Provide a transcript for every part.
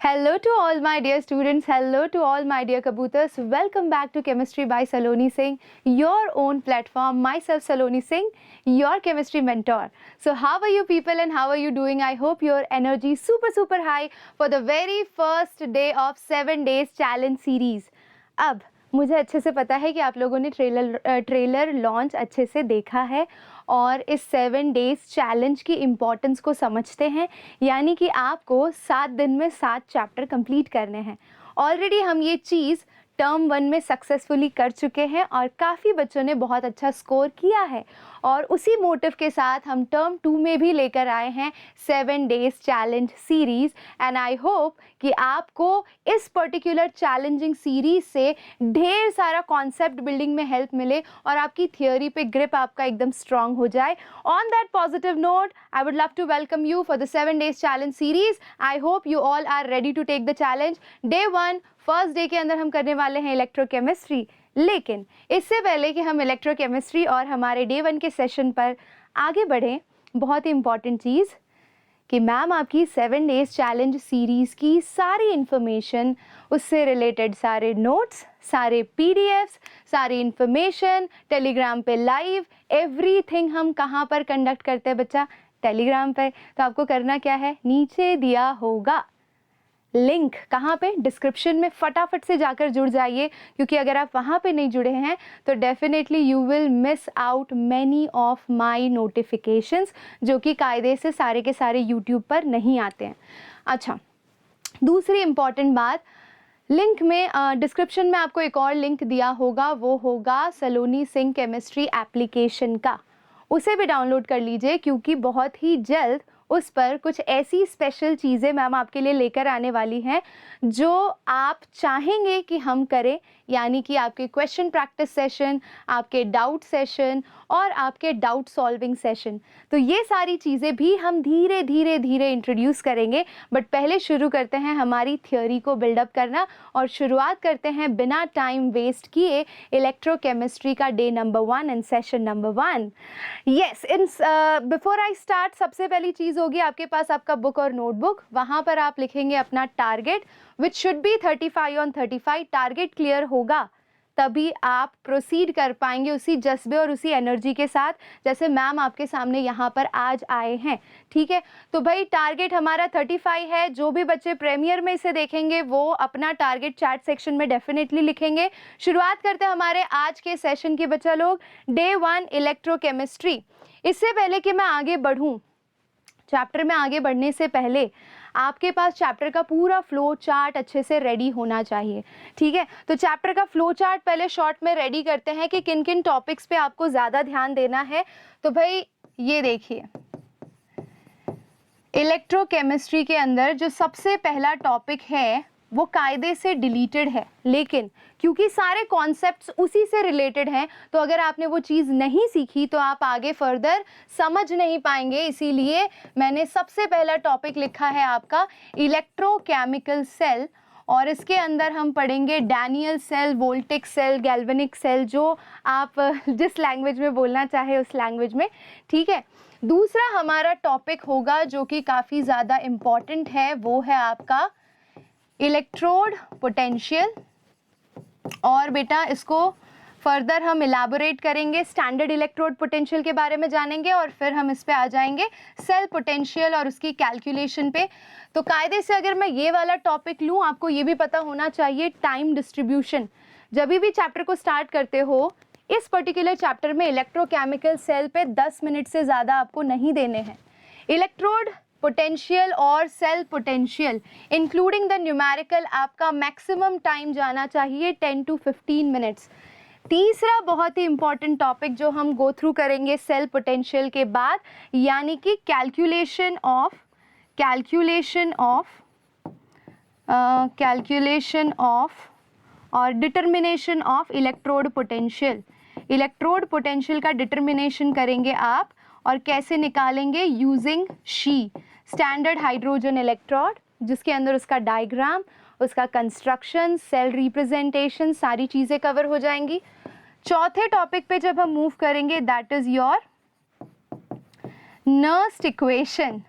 Hello to all my dear students, hello to all my dear kabutars. Welcome back to Chemistry by Saloni Singh, your own platform. Myself Saloni Singh, your chemistry mentor. So how are you people and how are you doing? I hope your energy is super high for the very first day of 7 days challenge series. अब मुझे अच्छे से पता है कि आप लोगों ने ट्रेलर लॉन्च अच्छे से देखा है और इस 7 डेज़ चैलेंज की इम्पोर्टेंस को समझते हैं, यानी कि आपको 7 दिन में 7 चैप्टर कंप्लीट करने हैं। ऑलरेडी हम ये चीज़ टर्म 1 में सक्सेसफुली कर चुके हैं और काफ़ी बच्चों ने बहुत अच्छा स्कोर किया है और उसी मोटिव के साथ हम टर्म 2 में भी लेकर आए हैं 7 days challenge series. And I hope कि आपको इस पर्टिकुलर चैलेंजिंग सीरीज़ से ढेर सारा कॉन्सेप्ट बिल्डिंग में हेल्प मिले और आपकी थियोरी पे ग्रिप आपका एकदम स्ट्रांग हो जाए। On that positive note I would love to welcome you for the 7 days challenge series. I hope you all are ready to take the challenge. Day 1 first day के अंदर हम करने वाले हैं इलेक्ट्रोकेमिस्ट्री, लेकिन इससे पहले कि हम इलेक्ट्रोकेमिस्ट्री और हमारे डे 1 के सेशन पर आगे बढ़ें, बहुत ही इम्पॉर्टेंट चीज़ कि मैम आपकी 7 डेज़ चैलेंज सीरीज़ की सारी इन्फॉर्मेशन, उससे रिलेटेड सारे नोट्स, सारे पीडीएफ्स, सारी इन्फॉर्मेशन टेलीग्राम पे लाइव, एवरीथिंग हम कहाँ पर कंडक्ट करते हैं बच्चा? टेलीग्राम पे। तो आपको करना क्या है, नीचे दिया होगा लिंक, कहाँ पे? डिस्क्रिप्शन में फटाफट से जाकर जुड़ जाइए, क्योंकि अगर आप वहाँ पे नहीं जुड़े हैं तो definitely you will miss out many of my notifications, जो कि कायदे से सारे के सारे यूट्यूब पर नहीं आते हैं। अच्छा, दूसरी इम्पॉर्टेंट बात, लिंक में डिस्क्रिप्शन में आपको एक और लिंक दिया होगा, वो होगा सलोनी सिंह केमिस्ट्री एप्लीकेशन का। उसे भी डाउनलोड कर लीजिए, क्योंकि बहुत ही जल्द उस पर कुछ ऐसी स्पेशल चीज़ें मैम आपके लिए लेकर आने वाली हैं जो आप चाहेंगे कि हम करें, यानी कि आपके क्वेश्चन प्रैक्टिस सेशन, आपके डाउट सेशन और आपके डाउट सॉल्विंग सेशन। तो ये सारी चीज़ें भी हम धीरे धीरे इंट्रोड्यूस करेंगे। बट पहले शुरू करते हैं हमारी थियोरी को बिल्डअप करना और शुरुआत करते हैं बिना टाइम वेस्ट किए इलेक्ट्रोकेमिस्ट्री का day number 1 and session number 1। Yes, in before I start, सबसे पहली चीज़ होगी आपके पास आपका बुक और नोटबुक। वहाँ पर आप लिखेंगे अपना target, which should be 35 on 35। Target clear होगा तभी आप प्रोसीड कर पाएंगे उसी जज्बे और उसी एनर्जी के साथ जैसे मैम आपके सामने यहाँ पर आज आए हैं। ठीक है, तो भाई टारगेट हमारा 35 है। जो भी बच्चे प्रीमियर में इसे देखेंगे वो अपना टारगेट चैट सेक्शन में डेफिनेटली लिखेंगे। शुरुआत करते हैं हमारे आज के सेशन की बच्चा लोग, डे 1 इलेक्ट्रोकेमिस्ट्री। इससे पहले कि मैं आगे बढ़ूँ, चैप्टर में आगे बढ़ने से पहले आपके पास चैप्टर का पूरा फ्लो चार्ट अच्छे से रेडी होना चाहिए। ठीक है, तो चैप्टर का फ्लो चार्ट पहले शॉर्ट में रेडी करते हैं कि किन किन टॉपिक्स पे आपको ज़्यादा ध्यान देना है। तो भाई ये देखिए, इलेक्ट्रोकेमिस्ट्री के अंदर जो सबसे पहला टॉपिक है वो कायदे से डिलीटेड है, लेकिन क्योंकि सारे कॉन्सेप्ट्स उसी से रिलेटेड हैं तो अगर आपने वो चीज़ नहीं सीखी तो आप आगे फर्दर समझ नहीं पाएंगे। इसीलिए मैंने सबसे पहला टॉपिक लिखा है आपका इलेक्ट्रोकेमिकल सेल, और इसके अंदर हम पढ़ेंगे Daniell cell, voltaic cell, galvanic cell, जो आप जिस लैंग्वेज में बोलना चाहे उस लैंग्वेज में। ठीक है, दूसरा हमारा टॉपिक होगा जो कि काफ़ी ज़्यादा इम्पॉर्टेंट है, वो है आपका इलेक्ट्रोड पोटेंशियल। और बेटा इसको फर्दर हम इलाबोरेट करेंगे, स्टैंडर्ड इलेक्ट्रोड पोटेंशियल के बारे में जानेंगे और फिर हम इस पे आ जाएंगे सेल पोटेंशियल और उसकी कैलकुलेशन पे। तो कायदे से अगर मैं ये वाला टॉपिक लूँ, आपको ये भी पता होना चाहिए टाइम डिस्ट्रीब्यूशन। जब भी चैप्टर को स्टार्ट करते हो, इस पर्टिकुलर चैप्टर में इलेक्ट्रोकेमिकल सेल पे 10 मिनट से ज़्यादा आपको नहीं देने हैं। इलेक्ट्रोड पोटेंशियल और cell potential including the numerical आपका मैक्सिमम टाइम जाना चाहिए 10 to 15 मिनट्स। तीसरा बहुत ही इंपॉर्टेंट टॉपिक जो हम गो थ्रू करेंगे सेल पोटेंशियल के बाद, यानी कि कैलकुलेशन ऑफ और determination of electrode potential. Electrode potential का डिटर्मिनेशन करेंगे आप, और कैसे निकालेंगे? Using she, standard hydrogen electrode, जिसके अंदर उसका डायग्राम, उसका कंस्ट्रक्शन, सेल रिप्रेजेंटेशन, सारी चीज़ें कवर हो जाएंगी। चौथे टॉपिक पे जब हम मूव करेंगे, that is your Nernst equation.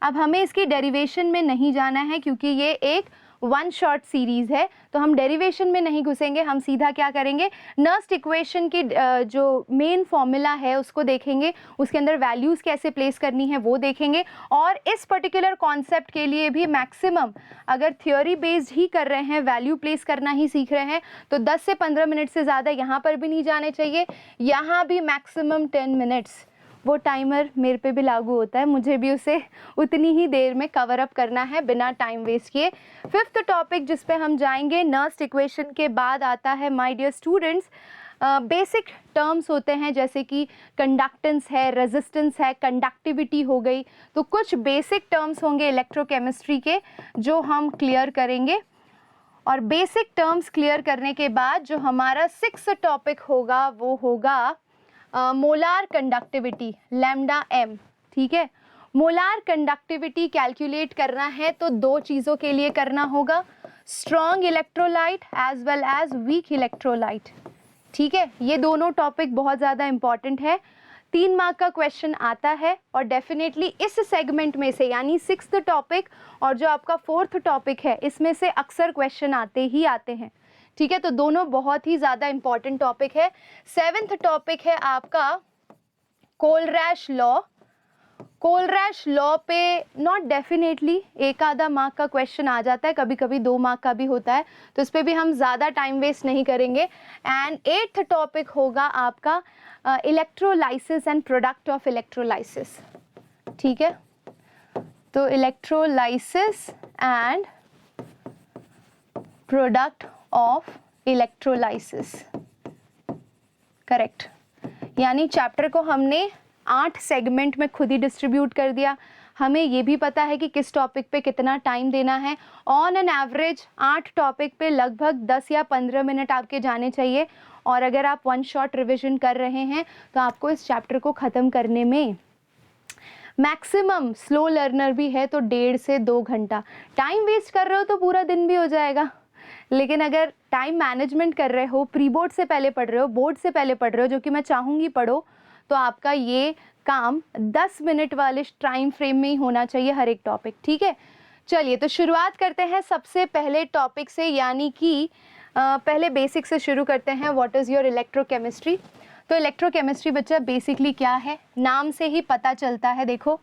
अब हमें इसकी डेरिवेशन में नहीं जाना है क्योंकि ये एक वन शॉट सीरीज़ है, तो हम डेरिवेशन में नहीं घुसेंगे, हम सीधा क्या करेंगे, नर्स्ट इक्वेशन की जो मेन फॉर्मूला है उसको देखेंगे, उसके अंदर वैल्यूज़ कैसे प्लेस करनी है वो देखेंगे। और इस पर्टिकुलर कॉन्सेप्ट के लिए भी मैक्सिमम अगर थ्योरी बेस्ड ही कर रहे हैं, वैल्यू प्लेस करना ही सीख रहे हैं, तो 10 से 15 मिनट से ज़्यादा यहाँ पर भी नहीं जाने चाहिए, यहाँ भी मैक्सिमम 10 मिनट्स। वो टाइमर मेरे पे भी लागू होता है, मुझे भी उसे उतनी ही देर में कवर अप करना है बिना टाइम वेस्ट किए। फिफ्थ टॉपिक जिस पे हम जाएंगे, नर्स्ट इक्वेशन के बाद आता है my dear students basic terms होते हैं, जैसे कि कंडक्टेंस है, रेजिस्टेंस है, कंडक्टिविटी हो गई। तो कुछ बेसिक टर्म्स होंगे इलेक्ट्रोकेमिस्ट्री के जो हम क्लियर करेंगे। और बेसिक टर्म्स क्लियर करने के बाद जो हमारा 6th टॉपिक होगा वो होगा मोलार कंडक्टिविटी, लैम्डा एम। ठीक है, मोलार कंडक्टिविटी कैलकुलेट करना है तो दो चीज़ों के लिए करना होगा, strong electrolyte as well as weak electrolyte. ठीक है, ये दोनों टॉपिक बहुत ज़्यादा इंपॉर्टेंट है, 3 मार्क का क्वेश्चन आता है और डेफिनेटली इस सेगमेंट में से, यानी 6th टॉपिक और जो आपका 4th टॉपिक है, इसमें से अक्सर क्वेश्चन आते ही आते हैं। ठीक है, तो दोनों बहुत ही ज़्यादा इंपॉर्टेंट टॉपिक है। 7th टॉपिक है आपका कोलरैश लॉ। कोलरैश लॉ पे नॉट डेफिनेटली एक आधा मार्क का क्वेश्चन आ जाता है, कभी कभी 2 मार्क का भी होता है, तो इस पर भी हम ज़्यादा टाइम वेस्ट नहीं करेंगे। एंड 8th टॉपिक होगा आपका electrolysis and product of electrolysis. ठीक है, तो electrolysis and product of electrolysis, correct. यानी चैप्टर को हमने 8 सेगमेंट में खुद ही डिस्ट्रीब्यूट कर दिया। हमें ये भी पता है कि किस टॉपिक पे कितना टाइम देना है। ऑन एन एवरेज 8 टॉपिक पे लगभग 10 या 15 मिनट आपके जाने चाहिए, और अगर आप 1 शॉट रिविजन कर रहे हैं तो आपको इस चैप्टर को ख़त्म करने में मैक्सिमम, स्लो लर्नर भी है तो 1.5 से 2 घंटा। टाइम वेस्ट कर रहे हो तो पूरा दिन भी हो जाएगा, लेकिन अगर टाइम मैनेजमेंट कर रहे हो, प्री बोर्ड से पहले पढ़ रहे हो, बोर्ड से पहले पढ़ रहे हो, जो कि मैं चाहूँगी पढ़ो, तो आपका ये काम 10 मिनट वाले टाइम फ्रेम में ही होना चाहिए हर एक टॉपिक। ठीक है, चलिए तो शुरुआत करते हैं सबसे पहले टॉपिक से, यानी कि पहले बेसिक से शुरू करते हैं। What is your electrochemistry. तो इलेक्ट्रोकेमिस्ट्री बच्चा बेसिकली क्या है, नाम से ही पता चलता है। देखो,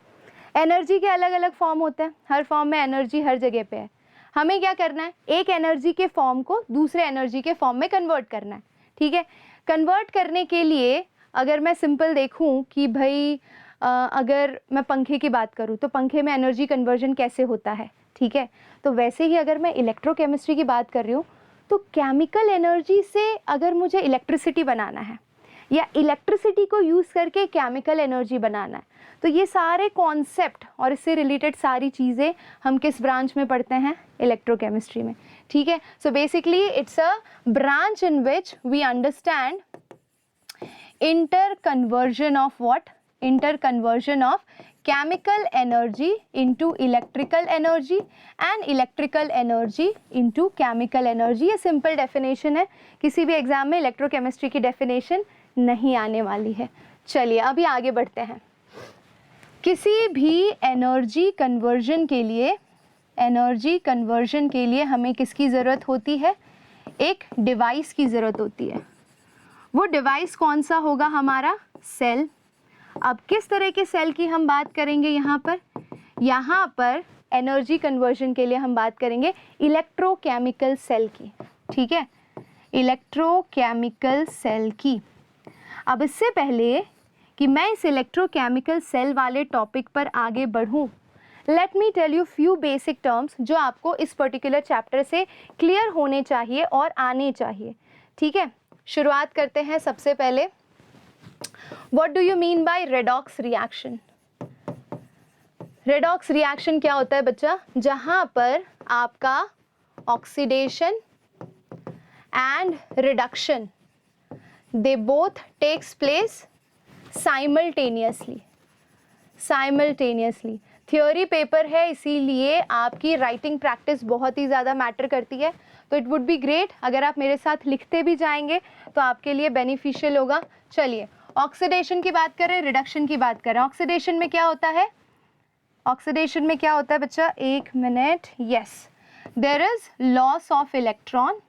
एनर्जी के अलग अलग फॉर्म होते हैं, हर फॉर्म में एनर्जी हर जगह पे है। हमें क्या करना है, एक एनर्जी के फॉर्म को दूसरे एनर्जी के फॉर्म में कन्वर्ट करना है। ठीक है, कन्वर्ट करने के लिए अगर मैं सिंपल देखूं कि भाई अगर मैं पंखे की बात करूं तो पंखे में एनर्जी कन्वर्जन कैसे होता है, ठीक है, तो वैसे ही अगर मैं इलेक्ट्रोकेमिस्ट्री की बात कर रही हूँ तो केमिकल एनर्जी से अगर मुझे इलेक्ट्रिसिटी बनाना है या इलेक्ट्रिसिटी को यूज़ करके केमिकल एनर्जी बनाना है, तो ये सारे कॉन्सेप्ट और इससे रिलेटेड सारी चीज़ें हम किस ब्रांच में पढ़ते हैं, इलेक्ट्रोकेमिस्ट्री में। ठीक है, so basically it's a branch in which we understand interconversion of what? Interconversion of chemical energy into electrical energy and electrical energy into chemical energy। ये सिंपल डेफिनेशन है, किसी भी एग्जाम में इलेक्ट्रोकेमिस्ट्री की डेफिनेशन नहीं आने वाली है। चलिए अभी आगे बढ़ते हैं। किसी भी एनर्जी कन्वर्जन के लिए हमें किसकी ज़रूरत होती है, एक डिवाइस की ज़रूरत होती है। वो डिवाइस कौन सा होगा, हमारा सेल। अब किस तरह के सेल की हम बात करेंगे, यहाँ पर एनर्जी कन्वर्जन के लिए हम बात करेंगे इलेक्ट्रोकेमिकल सेल की। ठीक है, इलेक्ट्रोकेमिकल सेल की। अब इससे पहले कि मैं इस इलेक्ट्रोकेमिकल सेल वाले टॉपिक पर आगे बढ़ूँ, let me tell you few basic terms जो आपको इस पर्टिकुलर चैप्टर से क्लियर होने चाहिए और आने चाहिए। ठीक है, शुरुआत करते हैं सबसे पहले। What do you mean by redox reaction. Redox reaction क्या होता है बच्चा, जहां पर आपका oxidation and reduction they both takes place simultaneously. Theory paper है, इसीलिए आपकी राइटिंग प्रैक्टिस बहुत ही ज़्यादा मैटर करती है, तो इट वुड बी ग्रेट अगर आप मेरे साथ लिखते भी जाएंगे तो आपके लिए बेनिफिशियल होगा। चलिए ऑक्सीडेशन की बात करें, रिडक्शन की बात करें। ऑक्सीडेशन में क्या होता है, ऑक्सीडेशन में क्या होता है बच्चा, एक मिनट, yes, there is loss of electron.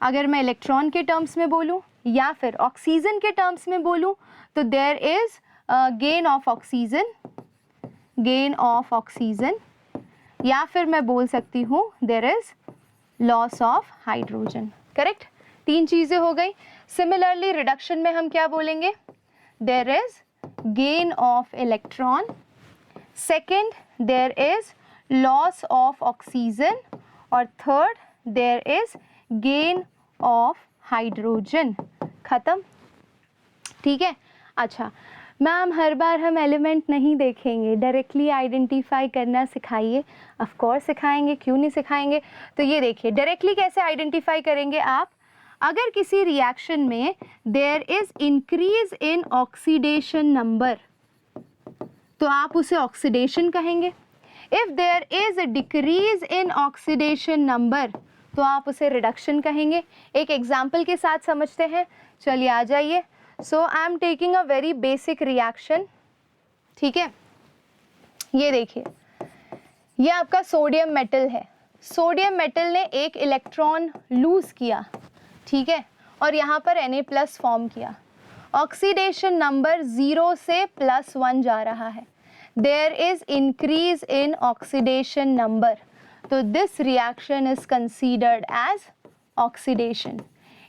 अगर मैं इलेक्ट्रॉन के टर्म्स में बोलूँ या फिर ऑक्सीजन के टर्म्स में बोलूँ तो there is gain of oxygen, gain of oxygen, या फिर मैं बोल सकती हूँ there is loss of hydrogen. Correct, 3 चीज़ें हो गई। सिमिलरली रिडक्शन में हम क्या बोलेंगे, there is gain of electron, second there is loss of oxygen, और third there is gain of hydrogen. खत्म, ठीक है। अच्छा मैम, हर बार हम एलिमेंट नहीं देखेंगे, डायरेक्टली आइडेंटिफाई करना सिखाइए। ऑफ कोर्स सिखाएंगे, क्यों नहीं सिखाएंगे। तो ये देखिए, डायरेक्टली कैसे आइडेंटिफाई करेंगे आप, अगर किसी रिएक्शन में there is increase in oxidation number तो आप उसे ऑक्सीडेशन कहेंगे। If there is decrease in oxidation number तो आप उसे रिडक्शन कहेंगे। एक एग्जाम्पल के साथ समझते हैं, चलिए आ जाइए। So I am taking a very basic reaction, ठीक है। ये देखिए, ये आपका सोडियम मेटल है। सोडियम मेटल ने एक इलेक्ट्रॉन लूज किया, ठीक है, और यहाँ पर Na+ फॉर्म किया। ऑक्सीडेशन नंबर 0 से +1 जा रहा है। There is increase in oxidation number, तो this reaction is considered as oxidation.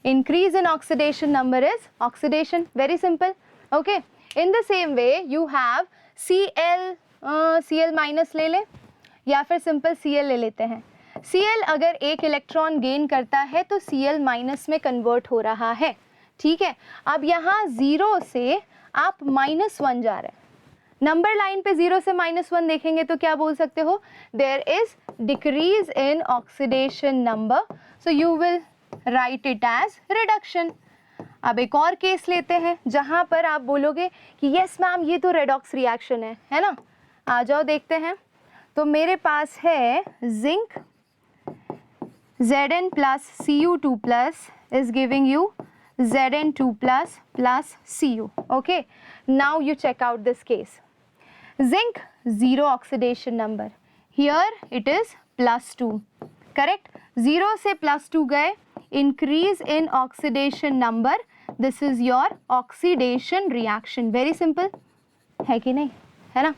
Increase in oxidation number is oxidation. Very simple. Okay. In the same way, you have Cl minus ले ले या फिर simple Cl ले लेते हैं। Cl अगर एक इलेक्ट्रॉन गेन करता है तो Cl माइनस में कन्वर्ट हो रहा है, ठीक है। अब यहाँ 0 से आप -1 जा रहे हैं। नंबर लाइन पे 0 से -1 देखेंगे तो क्या बोल सकते हो, there is decrease in oxidation number, so you will write it as reduction. अब एक और केस लेते हैं जहां पर आप बोलोगे कि यस मैम ये तो रेडॉक्स रिएक्शन है ना। आ जाओ देखते हैं। तो मेरे पास है zinc, Zn plus Cu2 plus is giving you Zn2 plus Cu. Okay, now you check out this case. Zinc 0 oxidation number, here it is +2, correct। 0 से +2 गए, increase in oxidation number, this is your oxidation reaction। very simple है कि नहीं, है ना।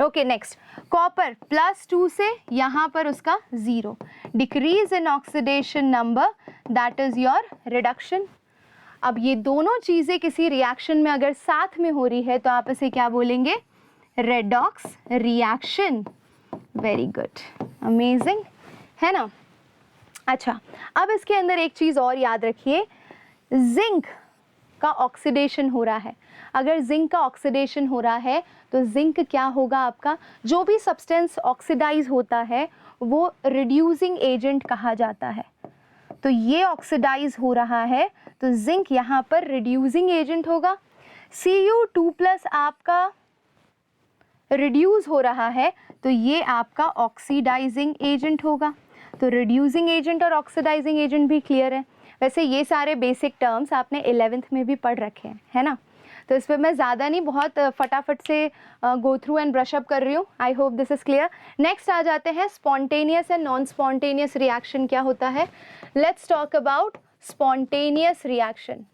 Okay next, copper +2 से यहाँ पर उसका 0, decrease in oxidation number, that is your reduction. अब ये दोनों चीज़ें किसी रिएक्शन में अगर साथ में हो रही है तो आप इसे क्या बोलेंगे, redox reaction. Very good, amazing, है ना। अच्छा, अब इसके अंदर एक चीज़ और याद रखिए, जिंक का ऑक्सीडेशन हो रहा है। अगर जिंक का ऑक्सीडेशन हो रहा है तो जिंक क्या होगा आपका, जो भी सब्सटेंस ऑक्सीडाइज होता है वो रिड्यूसिंग एजेंट कहा जाता है। तो ये ऑक्सीडाइज हो रहा है तो जिंक यहाँ पर रिड्यूसिंग एजेंट होगा। Cu2+ आपका रिड्यूस हो रहा है तो ये आपका ऑक्सीडाइजिंग एजेंट होगा। तो रिड्यूसिंग एजेंट और ऑक्सीडाइजिंग एजेंट भी क्लियर है। वैसे ये सारे बेसिक टर्म्स आपने 11th में भी पढ़ रखे हैं, है ना। तो इस पर मैं ज़्यादा नहीं, बहुत फटाफट से go through and brush up कर रही हूँ। I hope this is clear. Next आ जाते हैं, spontaneous and non spontaneous reaction क्या होता है। Let's talk about spontaneous reaction.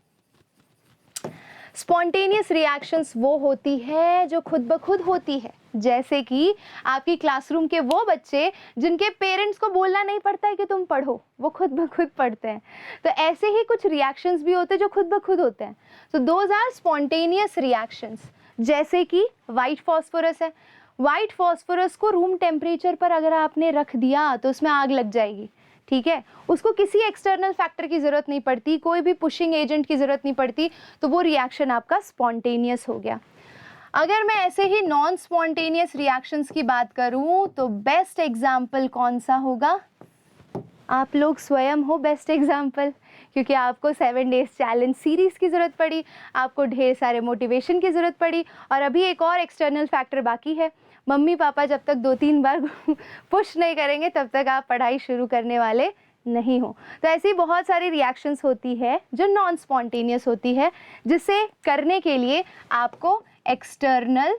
Spontaneous reactions वो होती है जो खुद ब खुद होती है, जैसे कि आपकी क्लासरूम के वो बच्चे जिनके पेरेंट्स को बोलना नहीं पड़ता है कि तुम पढ़ो, वो खुद ब खुद पढ़ते हैं। तो ऐसे ही कुछ रिएक्शंस भी होते हैं जो खुद ब खुद होते हैं। तो दोज आर स्पॉन्टेनियस रिएक्शंस। जैसे कि वाइट फॉस्फोरस है। वाइट फॉस्फोरस को रूम टेम्परेचर पर अगर आपने रख दिया तो उसमें आग लग जाएगी, ठीक है। उसको किसी एक्सटर्नल फैक्टर की ज़रूरत नहीं पड़ती, कोई भी पुशिंग एजेंट की ज़रूरत नहीं पड़ती, तो वो रिएक्शन आपका स्पॉन्टेनियस हो गया। अगर मैं ऐसे ही नॉन स्पॉन्टेनियस रिएक्शंस की बात करूं तो बेस्ट एग्जाम्पल कौन सा होगा, आप लोग स्वयं हो बेस्ट एग्जाम्पल, क्योंकि आपको 7 डेज चैलेंज सीरीज़ की ज़रूरत पड़ी, आपको ढेर सारे मोटिवेशन की ज़रूरत पड़ी, और अभी एक और एक्सटर्नल फैक्टर बाकी है। मम्मी पापा जब तक 2-3 बार पुश नहीं करेंगे तब तक आप पढ़ाई शुरू करने वाले नहीं हो। तो ऐसी बहुत सारी रिएक्शंस होती है जो नॉन स्पॉन्टेनियस होती है, जिसे करने के लिए आपको एक्सटर्नल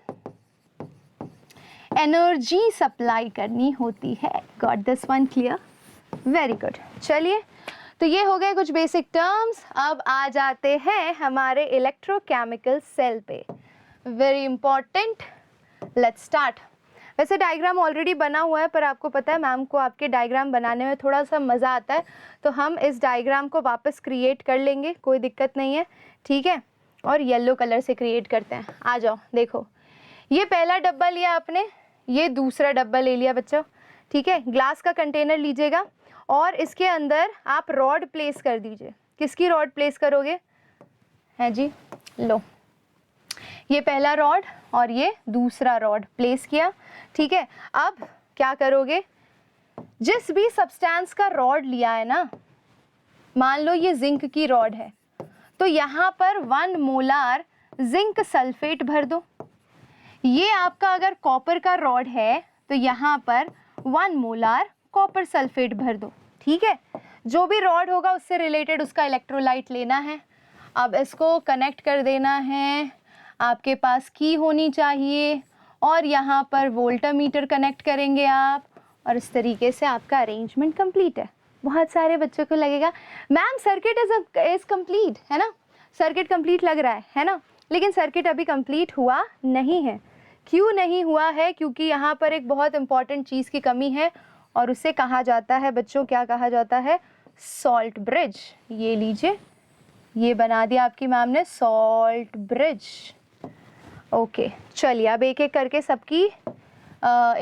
एनर्जी सप्लाई करनी होती है। Got this one clear? Very good. चलिए, तो ये हो गए कुछ बेसिक टर्म्स। अब आ जाते हैं हमारे इलेक्ट्रोकेमिकल सेल पे। Very important, let's start. वैसे डायग्राम ऑलरेडी बना हुआ है, पर आपको पता है मैम को आपके डायग्राम बनाने में थोड़ा सा मज़ा आता है, तो हम इस डायग्राम को वापस क्रिएट कर लेंगे, कोई दिक्कत नहीं है, ठीक है। और येलो कलर से क्रिएट करते हैं। आ जाओ, देखो, ये पहला डब्बा लिया आपने, ये दूसरा डब्बा ले लिया बच्चों, ठीक है। ग्लास का कंटेनर लीजिएगा और इसके अंदर आप रॉड प्लेस कर दीजिए। किसकी रॉड प्लेस करोगे? है जी, लो, ये पहला रॉड और ये दूसरा रॉड प्लेस किया, ठीक है। अब क्या करोगे, जिस भी सब्सटेंस का रॉड लिया है ना, मान लो ये जिंक की रॉड है, तो यहाँ पर 1 मोलार जिंक सल्फेट भर दो। ये आपका अगर कॉपर का रॉड है तो यहाँ पर 1 मोलार कॉपर सल्फेट भर दो, ठीक है। जो भी रॉड होगा उससे रिलेटेड उसका इलेक्ट्रोलाइट लेना है। अब इसको कनेक्ट कर देना है, आपके पास की होनी चाहिए, और यहाँ पर वोल्टामीटर कनेक्ट करेंगे आप, और इस तरीके से आपका अरेंजमेंट कंप्लीट है। बहुत सारे बच्चों को लगेगा मैम सर्किट इज कंप्लीट, है ना, सर्किट कंप्लीट लग रहा है ना, लेकिन सर्किट अभी कंप्लीट हुआ नहीं है। क्यों नहीं हुआ है? क्योंकि यहाँ पर एक बहुत इंपॉर्टेंट चीज़ की कमी है, और उसे कहा जाता है बच्चों, क्या कहा जाता है? Salt bridge. ये लीजिए, ये बना दिया आपकी मैम ने, सॉल्ट ब्रिज। ओके, चलिए अब एक एक करके सबकी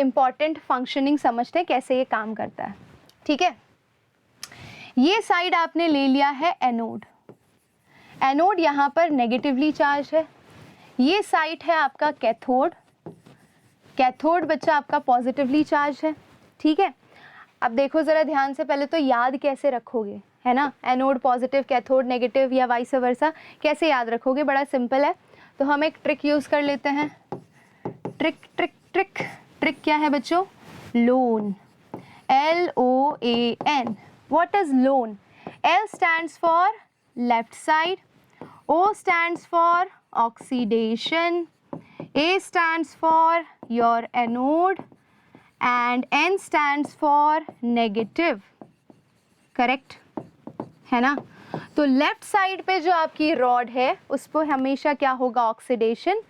इम्पॉर्टेंट फंक्शनिंग समझते हैं, कैसे ये काम करता है, ठीक है। ये साइड आपने ले लिया है एनोड। एनोड यहाँ पर नेगेटिवली चार्ज है। ये साइड है आपका कैथोड। कैथोड बच्चा आपका पॉजिटिवली चार्ज है, ठीक है। अब देखो ज़रा ध्यान से, पहले तो याद कैसे रखोगे, है ना, एनोड पॉजिटिव कैथोड नेगेटिव या वाइस वर्सा, कैसे याद रखोगे? बड़ा सिंपल है। तो हम एक ट्रिक यूज़ कर लेते हैं। ट्रिक ट्रिक ट्रिक ट्रिक क्या है बच्चों? Loan, LOAN। What is loan? L stands for left side, O stands for oxidation, A stands for your anode, and N stands for negative. Correct? है ना? तो left side पे जो आपकी rod है उस पर हमेशा क्या होगा? ऑक्सीडेशन।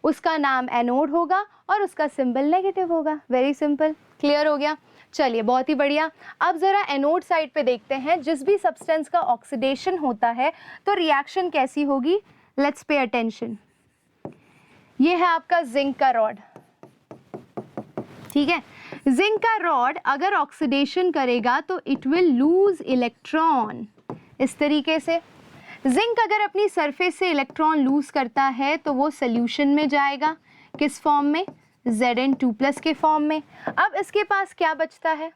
उसका नाम एनोड होगा और उसका सिंबल नेगेटिव होगा। वेरी सिंपल, क्लियर हो गया? चलिए, बहुत ही बढ़िया। अब ज़रा एनोड साइड पे देखते हैं, जिस भी सब्सटेंस का ऑक्सीडेशन होता है तो रिएक्शन कैसी होगी। Let's pay attention. ये है आपका जिंक का रॉड, ठीक है। जिंक का रॉड अगर ऑक्सीडेशन करेगा तो इट विल लूज इलेक्ट्रॉन। इस तरीके से जिंक अगर अपनी सरफेस से इलेक्ट्रॉन लूज करता है तो वो सोल्यूशन में जाएगा। किस फॉर्म में? Zn2+ के फॉर्म में। अब इसके पास क्या बचता है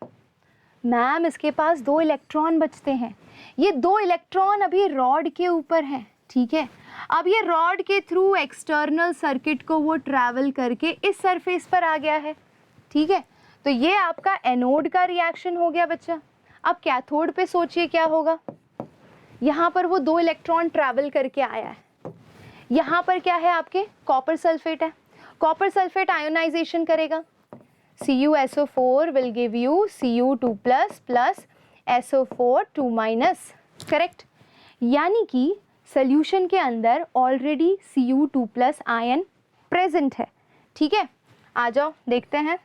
मैम? इसके पास 2 इलेक्ट्रॉन बचते हैं। ये 2 इलेक्ट्रॉन अभी रॉड के ऊपर हैं, ठीक है। अब ये रॉड के थ्रू एक्सटर्नल सर्किट को वो ट्रैवल करके इस सरफेस पर आ गया है, ठीक है। तो ये आपका एनोड का रिएक्शन हो गया बच्चा। अब कैथोड पे सोचिए क्या होगा। यहाँ पर वो 2 इलेक्ट्रॉन ट्रैवल करके आया है। यहाँ पर क्या है आपके? कॉपर सल्फेट है। कॉपर सल्फेट आयोनाइजेशन करेगा। CuSO4 will give you Cu2+ plus SO4 2-। Correct? यानी कि सोल्यूशन के अंदर ऑलरेडी Cu2+ आयन प्रेजेंट है, ठीक है। आ जाओ देखते हैं।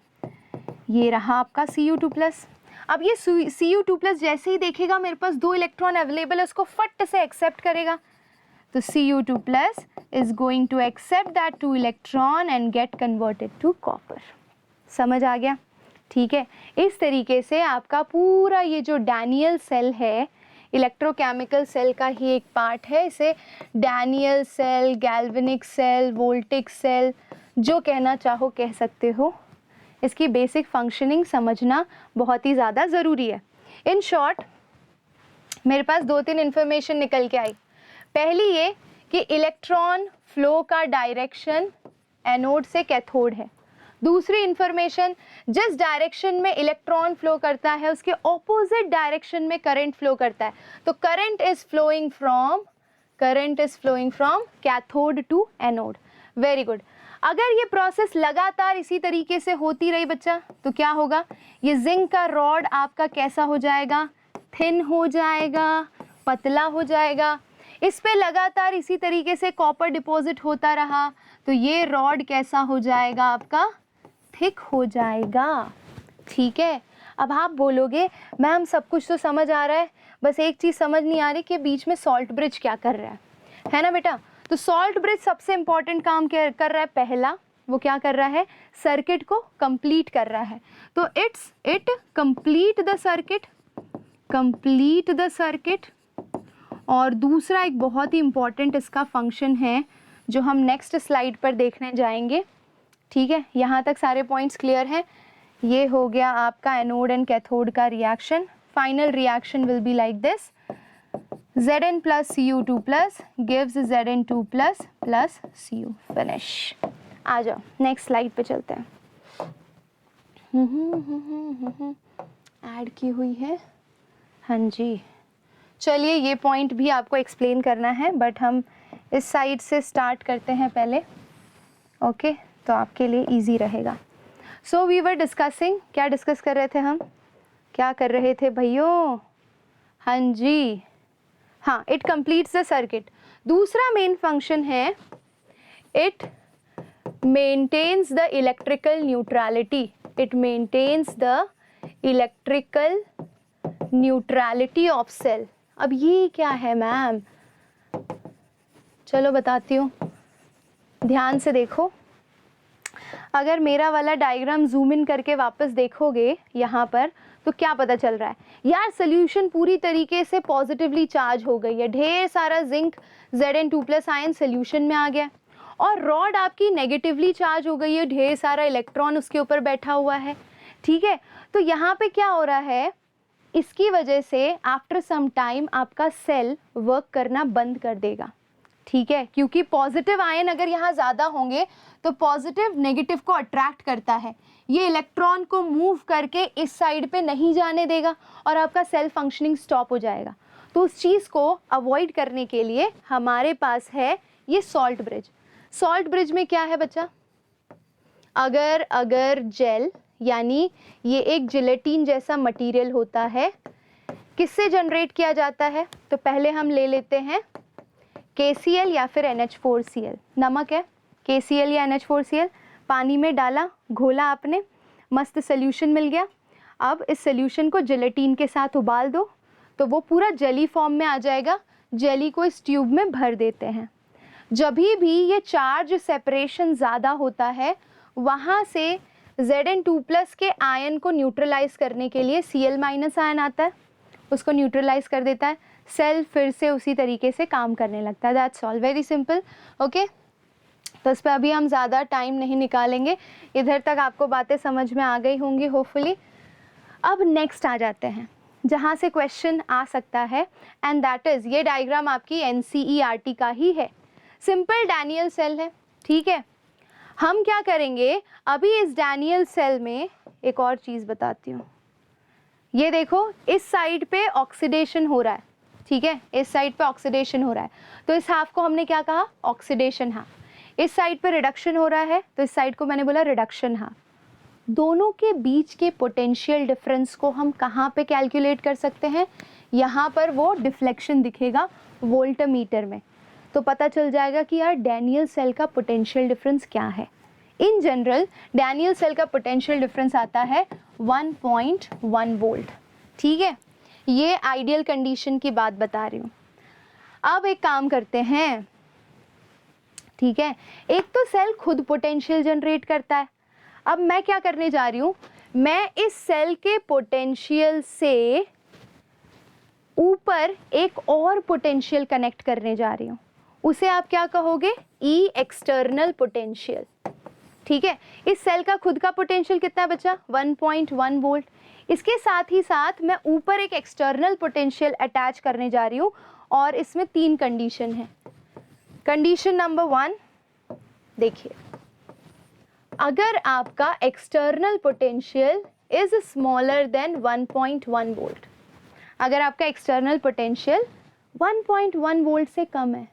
ये रहा आपका Cu2+। अब ये Cu2+ जैसे ही देखेगा मेरे पास 2 इलेक्ट्रॉन अवेलेबल है, उसको फट से एक्सेप्ट करेगा। तो Cu2+ is going to accept that 2 electron and get converted to copper। समझ आ गया? ठीक है। इस तरीके से आपका पूरा ये जो डैनियल सेल है, इलेक्ट्रोकेमिकल सेल का ही एक पार्ट है। इसे Daniel cell, galvanic cell, voltaic cell, जो कहना चाहो कह सकते हो। इसकी बेसिक फंक्शनिंग समझना बहुत ही ज़्यादा ज़रूरी है। इन शॉर्ट मेरे पास 2-3 इन्फॉर्मेशन निकल के आई। पहली ये कि इलेक्ट्रॉन फ्लो का डायरेक्शन एनोड से कैथोड है। दूसरी इन्फॉर्मेशन, जिस डायरेक्शन में इलेक्ट्रॉन फ्लो करता है उसके ऑपोजिट डायरेक्शन में करंट फ्लो करता है। तो current is flowing from cathode to anode. Very good. अगर ये प्रोसेस लगातार इसी तरीके से होती रही बच्चा, तो क्या होगा, ये जिंक का रॉड आपका कैसा हो जाएगा, थिन हो जाएगा, पतला हो जाएगा। इस पे लगातार इसी तरीके से कॉपर डिपॉजिट होता रहा तो ये रॉड कैसा हो जाएगा आपका, थिक हो जाएगा। ठीक है, अब आप बोलोगे मैम सब कुछ तो समझ आ रहा है, बस एक चीज़ समझ नहीं आ रही कि बीच में सॉल्ट ब्रिज क्या कर रहा है ना बेटा। तो सॉल्ट ब्रिज सबसे इंपॉर्टेंट काम क्या कर रहा है, पहला वो क्या कर रहा है, सर्किट को कंप्लीट कर रहा है। तो इट कंप्लीट द सर्किट। और दूसरा एक बहुत ही इंपॉर्टेंट इसका फंक्शन है जो हम नेक्स्ट स्लाइड पर देखने जाएंगे। ठीक है, यहाँ तक सारे पॉइंट्स क्लियर हैं। ये हो गया आपका एनोड एंड कैथोड का reaction. Final reaction will be like this, Zn plus Cu2 plus gives Zn2 plus plus Cu। Finish. आ जाओ नेक्स्ट स्लाइड पे चलते हैं। ऐड की हुई है, हाँ जी। चलिए ये पॉइंट भी आपको एक्सप्लेन करना है, बट हम इस साइड से स्टार्ट करते हैं पहले। ओके, तो आपके लिए इजी रहेगा। सो वी वर डिस्कसिंग, क्या डिस्कस कर रहे थे हम, क्या कर रहे थे भैयों, हाँ जी, हाँ, इट कंप्लीट्स द सर्किट। दूसरा मेन फंक्शन है, it maintains the electrical neutrality. It maintains the electrical neutrality of cell. अब ये क्या है मैम, चलो बताती हूँ, ध्यान से देखो। अगर मेरा वाला डायग्राम जूम इन करके वापस देखोगे यहाँ पर, तो क्या पता चल रहा है यार, सोल्यूशन पूरी तरीके से पॉजिटिवली चार्ज हो गई है, ढेर सारा zinc Zn2 plus ion solution में आ गया, और रॉड आपकी नेगेटिवली चार्ज हो गई है, ढेर सारा इलेक्ट्रॉन उसके ऊपर बैठा हुआ है। ठीक है, तो यहाँ पे क्या हो रहा है, इसकी वजह से आफ्टर सम टाइम आपका सेल वर्क करना बंद कर देगा। ठीक है, क्योंकि पॉजिटिव आयन अगर यहाँ ज़्यादा होंगे तो पॉजिटिव नेगेटिव को अट्रैक्ट करता है, ये इलेक्ट्रॉन को मूव करके इस साइड पे नहीं जाने देगा और आपका सेल फंक्शनिंग स्टॉप हो जाएगा। तो उस चीज़ को अवॉइड करने के लिए हमारे पास है ये सॉल्ट ब्रिज। सॉल्ट ब्रिज में क्या है बच्चा, अगर जेल यानी ये एक जिलेटिन जैसा मटेरियल होता है, किससे जनरेट किया जाता है, तो पहले हम ले लेते हैं KCl या फिर NH4Cl। नमक है, KCl या NH4Cl, पानी में डाला, घोला आपने, मस्त सोल्यूशन मिल गया। अब इस सोल्यूशन को जिलेटिन के साथ उबाल दो तो वो पूरा जेली फॉर्म में आ जाएगा। जेली को इस ट्यूब में भर देते हैं। जब भी ये चार्ज सेपरेशन ज़्यादा होता है, वहाँ से Zn2 प्लस के आयन को न्यूट्रलाइज करने के लिए Cl माइनस आयन आता है, उसको न्यूट्रलाइज कर देता है, सेल फिर से उसी तरीके से काम करने लगता है। That's all, very simple. Okay, तो इस पर अभी हम ज़्यादा टाइम नहीं निकालेंगे, इधर तक आपको बातें समझ में आ गई होंगी होपफुली। अब नेक्स्ट आ जाते हैं जहाँ से क्वेश्चन आ सकता है, एंड दैट इज़, ये डायग्राम आपकी NCERT का ही है, सिंपल डैनियल सेल है। ठीक है, हम क्या करेंगे अभी इस डैनियल सेल में, एक और चीज़ बताती हूँ, ये देखो इस साइड पे ऑक्सीडेशन हो रहा है। ठीक है, इस साइड पे ऑक्सीडेशन हो रहा है, तो इस हाफ को हमने क्या कहा, ऑक्सीडेशन हाफ। इस साइड पे रिडक्शन हो रहा है, तो इस साइड को मैंने बोला रिडक्शन हाफ। दोनों के बीच के पोटेंशियल डिफरेंस को हम कहाँ पे कैलकुलेट कर सकते हैं, यहाँ पर वो डिफ्लेक्शन दिखेगा वोल्टमीटर में, तो पता चल जाएगा कि यार डैनियल सेल का पोटेंशियल डिफरेंस क्या है। इन जनरल डैनियल सेल का पोटेंशियल डिफरेंस आता है 1.1 वोल्ट। ठीक है, ये आइडियल कंडीशन की बात बता रही हूँ। अब एक काम करते हैं, ठीक है, एक तो सेल खुद पोटेंशियल जनरेट करता है। अब मैं क्या करने जा रही हूँ, मैं इस सेल के पोटेंशियल से ऊपर एक और पोटेंशियल कनेक्ट करने जा रही हूँ, उसे आप क्या कहोगे, ई एक्सटर्नल पोटेंशियल। ठीक है, इस सेल का खुद का पोटेंशियल कितना बचा, 1.1 वोल्ट। इसके साथ ही साथ मैं ऊपर एक एक्सटर्नल पोटेंशियल अटैच करने जा रही हूँ, और इसमें 3 कंडीशन है। कंडीशन नंबर 1, देखिए, अगर आपका external potential is smaller than 1.1 volt, अगर आपका एक्सटर्नल पोटेंशियल 1.1 वोल्ट से कम है,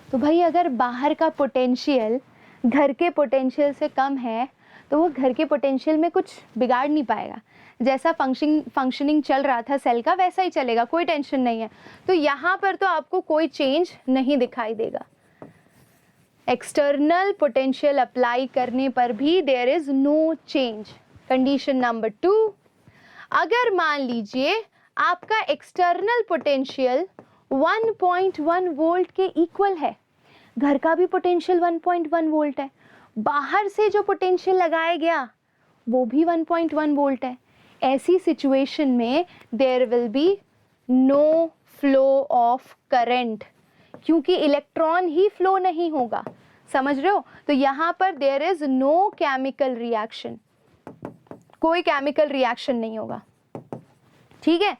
तो भाई अगर बाहर का पोटेंशियल घर के पोटेंशियल से कम है तो वो घर के पोटेंशियल में कुछ बिगाड़ नहीं पाएगा, जैसा फंक्शनिंग चल रहा था सेल का वैसा ही चलेगा, कोई टेंशन नहीं है। तो यहाँ पर तो आपको कोई चेंज नहीं दिखाई देगा। एक्सटर्नल पोटेंशियल अप्लाई करने पर भी there is no change. Condition number 2, अगर मान लीजिए आपका एक्सटर्नल पोटेंशियल 1.1 वोल्ट के इक्वल है, घर का भी पोटेंशियल 1.1 वोल्ट है, बाहर से जो पोटेंशियल लगाया गया वो भी 1.1 वोल्ट है, ऐसी सिचुएशन में there will be no flow of current, क्योंकि इलेक्ट्रॉन ही फ्लो नहीं होगा। समझ रहे हो? तो यहाँ पर there is no chemical reaction, कोई केमिकल रिएक्शन नहीं होगा। ठीक है।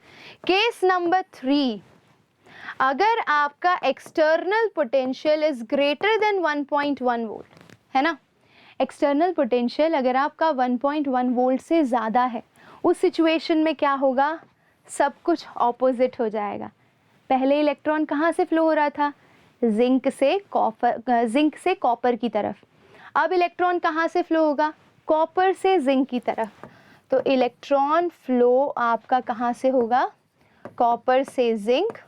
केस नंबर 3, अगर आपका external potential is greater than 1.1 volt, है ना, एक्सटर्नल पोटेंशियल अगर आपका 1.1 वोल्ट से ज़्यादा है, उस सिचुएशन में क्या होगा, सब कुछ ऑपोजिट हो जाएगा। पहले इलेक्ट्रॉन कहाँ से फ्लो हो रहा था, जिंक से कॉपर की तरफ। अब इलेक्ट्रॉन कहाँ से फ्लो होगा, कॉपर से जिंक की तरफ। तो इलेक्ट्रॉन फ्लो आपका कहाँ से होगा, कॉपर से जिंक,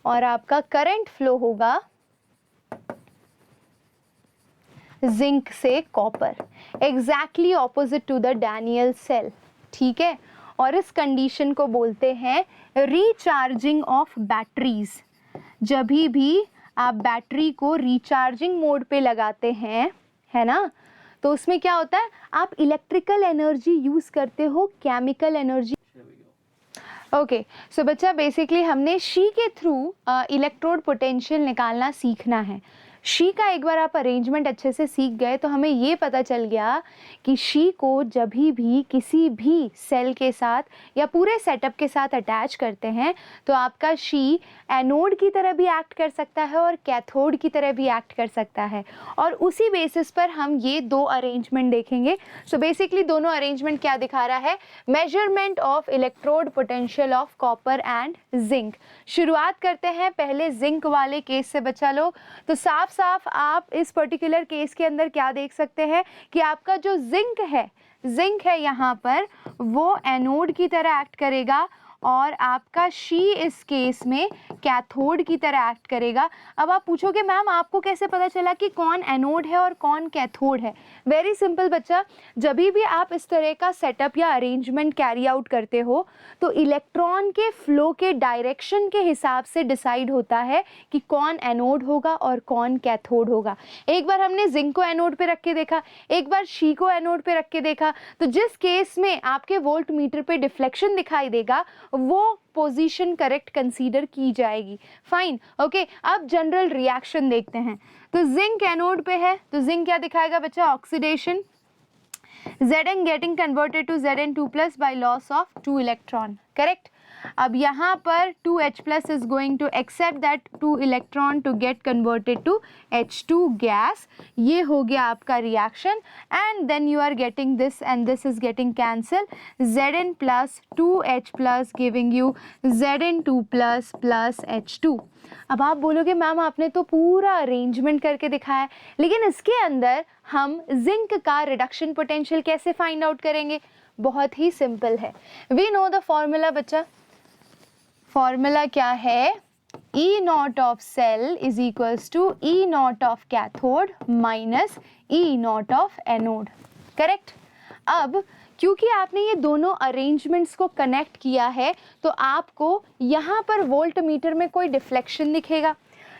और आपका करंट फ्लो होगा जिंक से copper, exactly opposite to the Daniel cell. ठीक है। और इस कंडीशन को बोलते हैं रिचार्जिंग ऑफ बैटरीज। जब भी आप बैटरी को रिचार्जिंग मोड पे लगाते हैं, है ना, तो उसमें क्या होता है, आप इलेक्ट्रिकल एनर्जी यूज करते हो, केमिकल एनर्जी। ओके, सो बच्चा बेसिकली हमने शी के थ्रू इलेक्ट्रोड पोटेंशियल निकालना सीखना है। शी का एक बार आप अरेंजमेंट अच्छे से सीख गए तो हमें ये पता चल गया कि शी को जब भी किसी भी सेल के साथ या पूरे सेटअप के साथ अटैच करते हैं तो आपका शी एनोड की तरह भी एक्ट कर सकता है और कैथोड की तरह भी एक्ट कर सकता है, और उसी बेसिस पर हम ये दो अरेंजमेंट देखेंगे। सो बेसिकली दोनों अरेंजमेंट क्या दिखा रहा है, measurement of electrode potential of copper and zinc. शुरुआत करते हैं पहले जिंक वाले केस से बच्चा लोग। तो साफ आप इस पर्टिकुलर केस के अंदर क्या देख सकते हैं कि आपका जो जिंक है यहाँ पर वो एनोड की तरह एक्ट करेगा और आपका शी इस केस में कैथोड की तरह एक्ट करेगा। अब आप पूछोगे मैम आपको कैसे पता चला कि कौन एनोड है और कौन कैथोड है? वेरी सिंपल बच्चा, जब भी आप इस तरह का सेटअप या अरेंजमेंट कैरी आउट करते हो तो इलेक्ट्रॉन के फ्लो के डायरेक्शन के हिसाब से डिसाइड होता है कि कौन एनोड होगा और कौन कैथोड होगा। एक बार हमने जिंक को एनोड पे रख के देखा, एक बार शी को एनोड पे रख के देखा, तो जिस केस में आपके वोल्ट मीटर पे डिफ्लेक्शन दिखाई देगा वो पोजीशन करेक्ट कंसीडर की जाएगी। Fine, okay. अब जनरल रिएक्शन देखते हैं। तो जिंक एनोड पे है तो जिंक क्या दिखाएगा बच्चा, oxidation, Zn getting converted to Zn2+ by loss of 2 electron, correct? अब यहाँ पर 2H+ is going to accept that 2 electron to get converted to H2 gas. ये हो गया आपका reaction and then you are getting this and this is getting cancelled. Zn plus 2H+ giving you Zn2+ plus H2. अब आप बोलोगे ma'am आपने तो पूरा अरेंजमेंट करके दिखाया है, लेकिन इसके अंदर हम जिंक का रिडक्शन पोटेंशियल कैसे फाइंड आउट करेंगे? बहुत ही सिंपल है। वी नो द फॉर्मूला बच्चा। फॉर्मूला क्या है? E naught of cell is equals to E naught of cathode minus E naught of anode, correct? अब क्योंकि आपने ये दोनों अरेंजमेंट्स को कनेक्ट किया है तो आपको यहाँ पर वोल्ट मीटर में कोई डिफ्लेक्शन दिखेगा।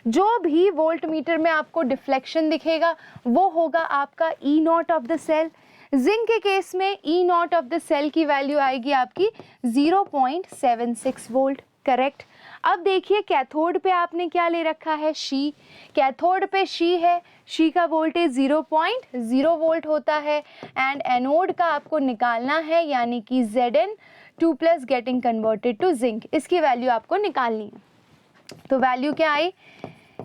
जो भी वोल्ट मीटर में आपको डिफ्लेक्शन दिखेगा वो होगा आपका E naught of the cell. Zinc के केस में E naught of the cell की वैल्यू आएगी आपकी 0.76 वोल्ट, करेक्ट? अब देखिए कैथोड पे आपने क्या ले रखा है, शी। कैथोड पे शी है, शी का वोल्टेज 0.0 वोल्ट होता है एंड एनोड का आपको निकालना है, यानी कि Zn2+ getting converted to zinc. इसकी वैल्यू आपको निकालनी है। तो वैल्यू क्या आई?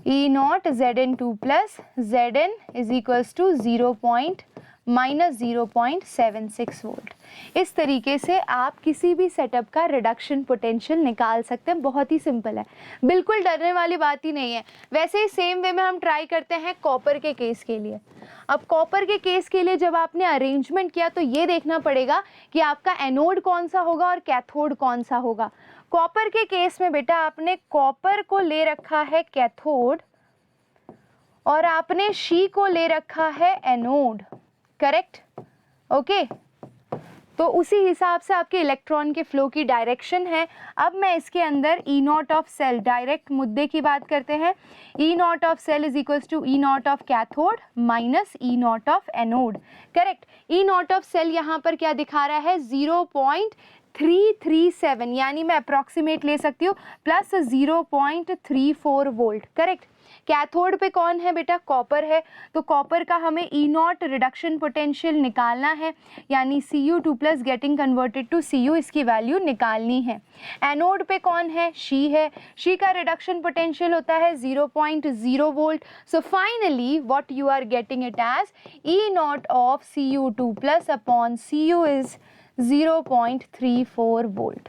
E naught Zn2+, Zn is equals to 0.1 minus 0.76 volt. इस तरीके से आप किसी भी सेटअप का रिडक्शन पोटेंशियल निकाल सकते हैं। बहुत ही सिंपल है, बिल्कुल डरने वाली बात ही नहीं है। वैसे ही सेम वे में हम ट्राई करते हैं कॉपर के केस के लिए। अब कॉपर के केस के लिए जब आपने अरेंजमेंट किया तो ये देखना पड़ेगा कि आपका एनोड कौन सा होगा और कैथोड कौन सा होगा। कॉपर के केस में बेटा आपने कॉपर को ले रखा है कैथोड और आपने शी को ले रखा है एनोड, करेक्ट? ओके, तो उसी हिसाब से आपके इलेक्ट्रॉन के फ्लो की डायरेक्शन है। अब मैं इसके अंदर E naught of cell, direct मुद्दे की बात करते हैं, E naught of cell is equals to E naught of cathode minus E naught of anode, correct? E naught of cell यहाँ पर क्या दिखा रहा है 0.337, यानी मैं अप्रॉक्सीमेट ले सकती हूँ, प्लस 0.34 वोल्ट, करेक्ट? कैथोड पे कौन है बेटा? कॉपर है, तो कॉपर का हमें ई नॉट रिडक्शन पोटेंशियल निकालना है, यानी Cu2 plus getting converted to Cu, इसकी वैल्यू निकालनी है। एनोड पे कौन है? शी है, शी का रिडक्शन पोटेंशियल होता है 0.0 volt. So finally what you are getting it as E naught of Cu2 plus upon Cu is 0.34 volt.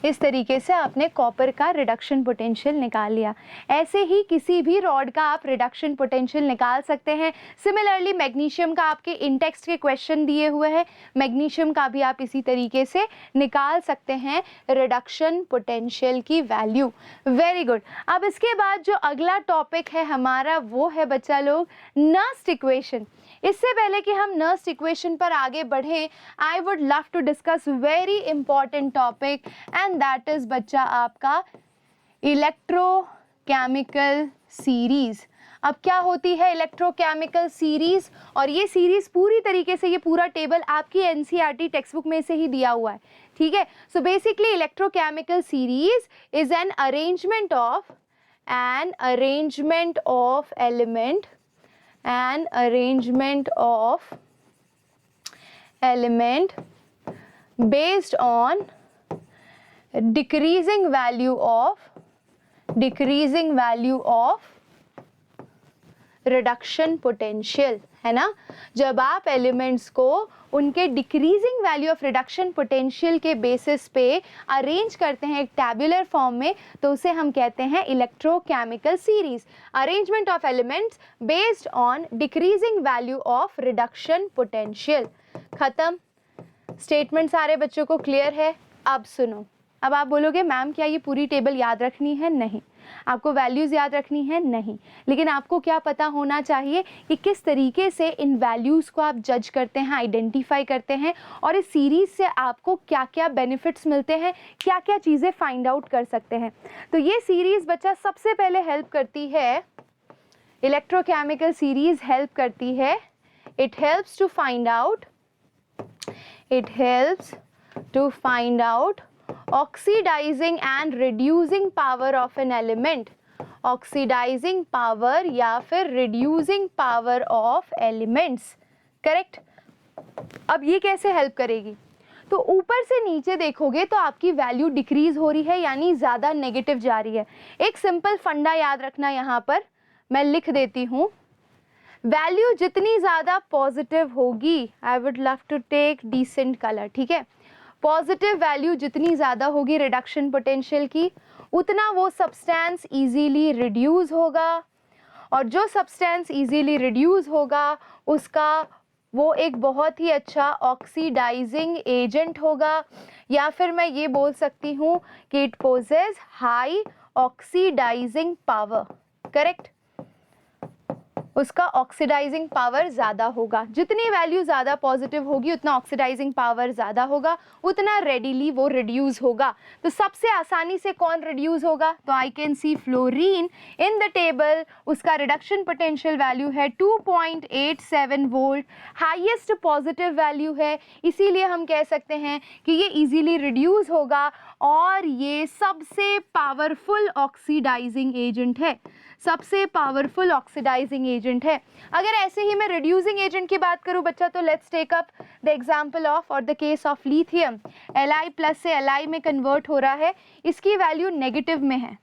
इस तरीके से आपने कॉपर का रिडक्शन पोटेंशियल निकाल लिया। ऐसे ही किसी भी रॉड का आप रिडक्शन पोटेंशियल निकाल सकते हैं। सिमिलरली मैग्नीशियम का आपके इंटेक्स्ट के क्वेश्चन दिए हुए हैं, मैग्नीशियम का भी आप इसी तरीके से निकाल सकते हैं रिडक्शन पोटेंशियल की वैल्यू। Very good. अब इसके बाद जो अगला टॉपिक है हमारा वो है बच्चा लोग नर्स्ट इक्वेशन। इससे पहले कि हम नर्स्ट इक्वेशन पर आगे बढ़ें, I would love to discuss very important topic and that is बच्चा आपका इलेक्ट्रोकेमिकल सीरीज। अब क्या होती है इलेक्ट्रोकेमिकल सीरीज? और ये सीरीज पूरी तरीके से, ये पूरा टेबल आपकी एनसीईआरटी टेक्स्ट बुक में से ही दिया हुआ है, ठीक है? So basically electrochemical series is an arrangement of element based on decreasing value of reduction potential, है ना? जब आप एलिमेंट्स को उनके decreasing value of reduction potential के बेसिस पे अरेंज करते हैं एक टैब्यूलर फॉर्म में, तो उसे हम कहते हैं electrochemical series. Arrangement of elements based on decreasing value of reduction potential. खत्म। स्टेटमेंट सारे बच्चों को क्लियर है? अब सुनो, अब आप बोलोगे मैम क्या ये पूरी टेबल याद रखनी है? नहीं। आपको वैल्यूज़ याद रखनी है? नहीं। लेकिन आपको क्या पता होना चाहिए कि किस तरीके से इन वैल्यूज़ को आप जज करते हैं, आइडेंटिफाई करते हैं, और इस सीरीज़ से आपको क्या क्या बेनिफिट्स मिलते हैं, क्या क्या चीज़ें फाइंड आउट कर सकते हैं। तो ये सीरीज़ बच्चा सबसे पहले हेल्प करती है, इलेक्ट्रोकेमिकल सीरीज़ हेल्प करती है, it helps to find out oxidising and reducing power of an element, oxidising power या फिर reducing power of elements, correct? अब ये कैसे हेल्प करेगी? तो ऊपर से नीचे देखोगे तो आपकी वैल्यू डिक्रीज हो रही है, यानी ज़्यादा नेगेटिव जा रही है। एक सिंपल फंडा याद रखना, यहाँ पर मैं लिख देती हूँ, वैल्यू जितनी ज़्यादा पॉजिटिव होगी, I would love to take decent colour, ठीक है? पॉजिटिव वैल्यू जितनी ज़्यादा होगी रिडक्शन पोटेंशियल की, उतना वो सब्सटेंस इजीली रिड्यूस होगा, और जो सब्सटेंस इजीली रिड्यूस होगा उसका वो एक बहुत ही अच्छा ऑक्सीडाइजिंग एजेंट होगा, या फिर मैं ये बोल सकती हूँ कि it possess high oxidising power, correct? उसका ऑक्सीडाइजिंग पावर ज़्यादा होगा। जितनी वैल्यू ज़्यादा पॉजिटिव होगी उतना ऑक्सीडाइजिंग पावर ज़्यादा होगा, उतना रेडिली वो रिड्यूस होगा। तो सबसे आसानी से कौन रिड्यूस होगा? तो I can see fluorine in the table, उसका रिडक्शन पोटेंशियल वैल्यू है 2.87 वोल्ट, हाईएस्ट पॉजिटिव वैल्यू है, इसीलिए हम कह सकते हैं कि ये इजीली रिड्यूस होगा और ये सबसे पावरफुल ऑक्सीडाइजिंग एजेंट है, सबसे पावरफुल ऑक्सीडाइजिंग एजेंट है। अगर ऐसे ही मैं रिड्यूसिंग एजेंट की बात करूं बच्चा, तो let's take up the example of और the case of lithium. Li plus से Li में कन्वर्ट हो रहा है, इसकी वैल्यू नेगेटिव में है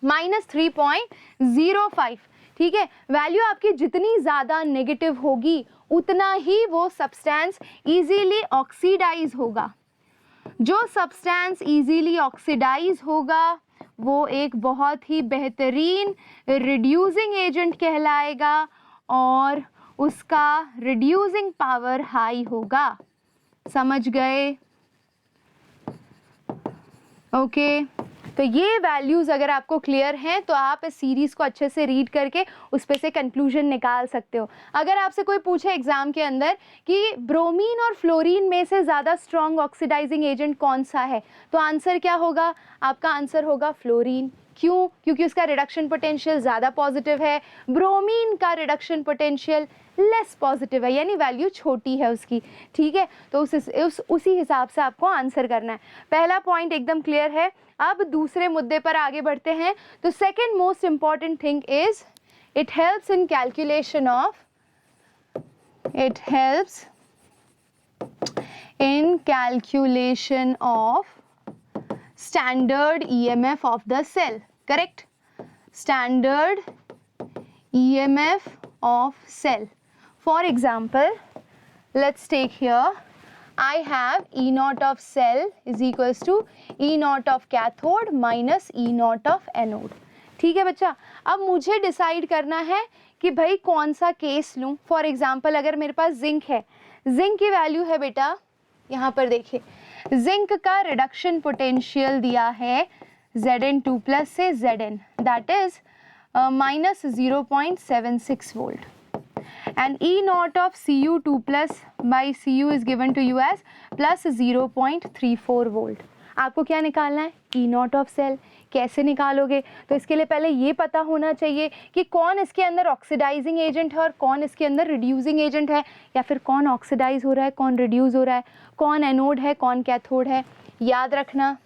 -3.05, ठीक है, वैल्यू आपकी जितनी ज़्यादा नेगेटिव होगी उतना ही वो सब्सटेंस इजीली ऑक्सीडाइज होगा। जो सब्सटेंस इजीली ऑक्सीडाइज होगा वो एक बहुत ही बेहतरीन रिड्यूसिंग एजेंट कहलाएगा और उसका रिड्यूसिंग पावर हाई होगा। समझ गए? ओके, तो ये वैल्यूज़ अगर आपको क्लियर हैं तो आप इस सीरीज़ को अच्छे से रीड करके उस पे से कंक्लूजन निकाल सकते हो। अगर आपसे कोई पूछे एग्जाम के अंदर कि ब्रोमीन और फ्लोरीन में से ज़्यादा स्ट्रॉन्ग ऑक्सीडाइजिंग एजेंट कौन सा है, तो आंसर क्या होगा? आपका आंसर होगा फ्लोरीन। क्यों? क्योंकि उसका रिडक्शन पोटेंशियल ज़्यादा पॉजिटिव है, ब्रोमीन का रिडक्शन पोटेंशियल लेस पॉजिटिव है, यानी वैल्यू छोटी है उसकी। ठीक है, तो उसी हिसाब से आपको आंसर करना है। पहला पॉइंट एकदम क्लियर है। अब दूसरे मुद्दे पर आगे बढ़ते हैं। तो second most important thing is it helps in calculation of standard EMF of the cell, correct? Standard EMF of cell. For example, let's take here I have E naught of cell is equals to E naught of cathode minus E naught of anode. ठीक है बच्चा, अब मुझे decide करना है कि भाई कौन सा केस लूँ। फॉर एग्जाम्पल अगर मेरे पास जिंक है, जिंक की वैल्यू है बेटा, यहाँ पर देखिए, जिंक का रिडक्शन पोटेंशियल दिया है Zn2 प्लस से Zn, that is minus 0.76 volt, and E naught of Cu2 plus by Cu is given to you as plus 0.34 volt. आपको क्या निकालना है? E naught of cell. कैसे निकालोगे? तो इसके लिए पहले ये पता होना चाहिए कि कौन इसके अंदर ऑक्सीडाइजिंग एजेंट है और कौन इसके अंदर रिड्यूसिंग एजेंट है, या फिर कौन ऑक्सीडाइज हो रहा है, कौन रिड्यूस हो रहा है, कौन एनोड है, कौन कैथोड है। याद रखना,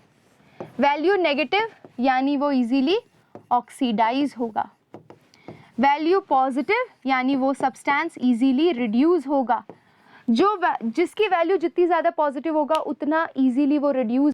वैल्यू नेगेटिव यानी वो इजीली ऑक्सीडाइज होगा, वैल्यू पॉजिटिव यानी वो सब्सटेंस इजीली रिड्यूस होगा। जिसकी वैल्यू जितनी ज़्यादा पॉजिटिव होगा उतना इजीली वो रिड्यूस।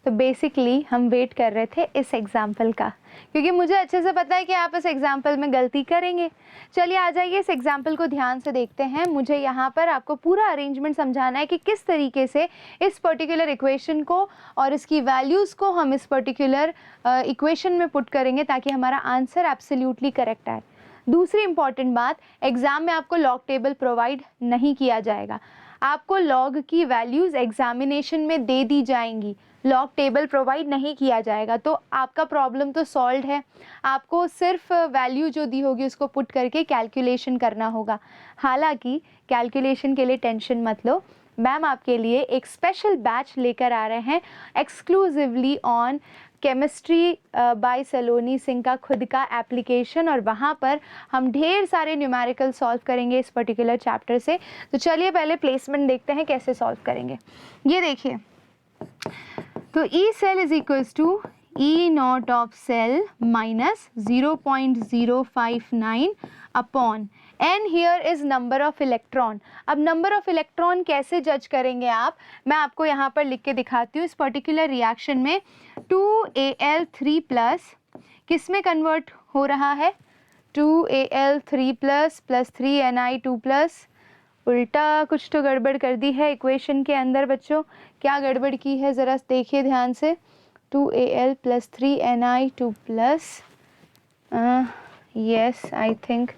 तो बेसिकली हम वेट कर रहे थे इस एग्जाम्पल का, क्योंकि मुझे अच्छे से पता है कि आप इस एग्जाम्पल में गलती करेंगे। चलिए आ जाइए, इस एग्जाम्पल को ध्यान से देखते हैं। मुझे यहाँ पर आपको पूरा अरेंजमेंट समझाना है कि किस तरीके से इस पर्टिकुलर इक्वेशन को और इसकी वैल्यूज़ को हम इस पर्टिकुलर इक्वेशन में पुट करेंगे ताकि हमारा आंसर एब्सोल्युटली करेक्ट आए। दूसरी इंपॉर्टेंट बात, एग्ज़ाम में आपको लॉग टेबल प्रोवाइड नहीं किया जाएगा, आपको लॉग की वैल्यूज़ एग्जामिनेशन में दे दी जाएंगी, लॉग टेबल प्रोवाइड नहीं किया जाएगा। तो आपका प्रॉब्लम तो सॉल्व है, आपको सिर्फ वैल्यू जो दी होगी उसको पुट करके कैलकुलेशन करना होगा। हालांकि कैलकुलेशन के लिए टेंशन मत लो, मैम आपके लिए एक स्पेशल बैच लेकर आ रहे हैं एक्सक्लूसिवली ऑन केमिस्ट्री बाय सलोनी सिंह का खुद का एप्लीकेशन, और वहाँ पर हम ढेर सारे न्यूमेरिकल सॉल्व करेंगे इस पर्टिकुलर चैप्टर से। तो चलिए पहले प्लेसमेंट देखते हैं कैसे सॉल्व करेंगे। ये देखिए, तो E cell is equals to E naught of cell minus 0.059 upon N here is number of electron। अब number of electron कैसे जज करेंगे आप, मैं आपको यहाँ पर लिख के दिखाती हूँ। इस पर्टिकुलर रिएक्शन में 2Al3 प्लस किस में कन्वर्ट हो रहा है? 2Al3 प्लस 3Ni2 प्लस, उल्टा कुछ तो गड़बड़ कर दी है इक्वेशन के अंदर बच्चों। क्या गड़बड़ की है ज़रा देखिए ध्यान से। 2Al plus 3Ni2 plus, yes I think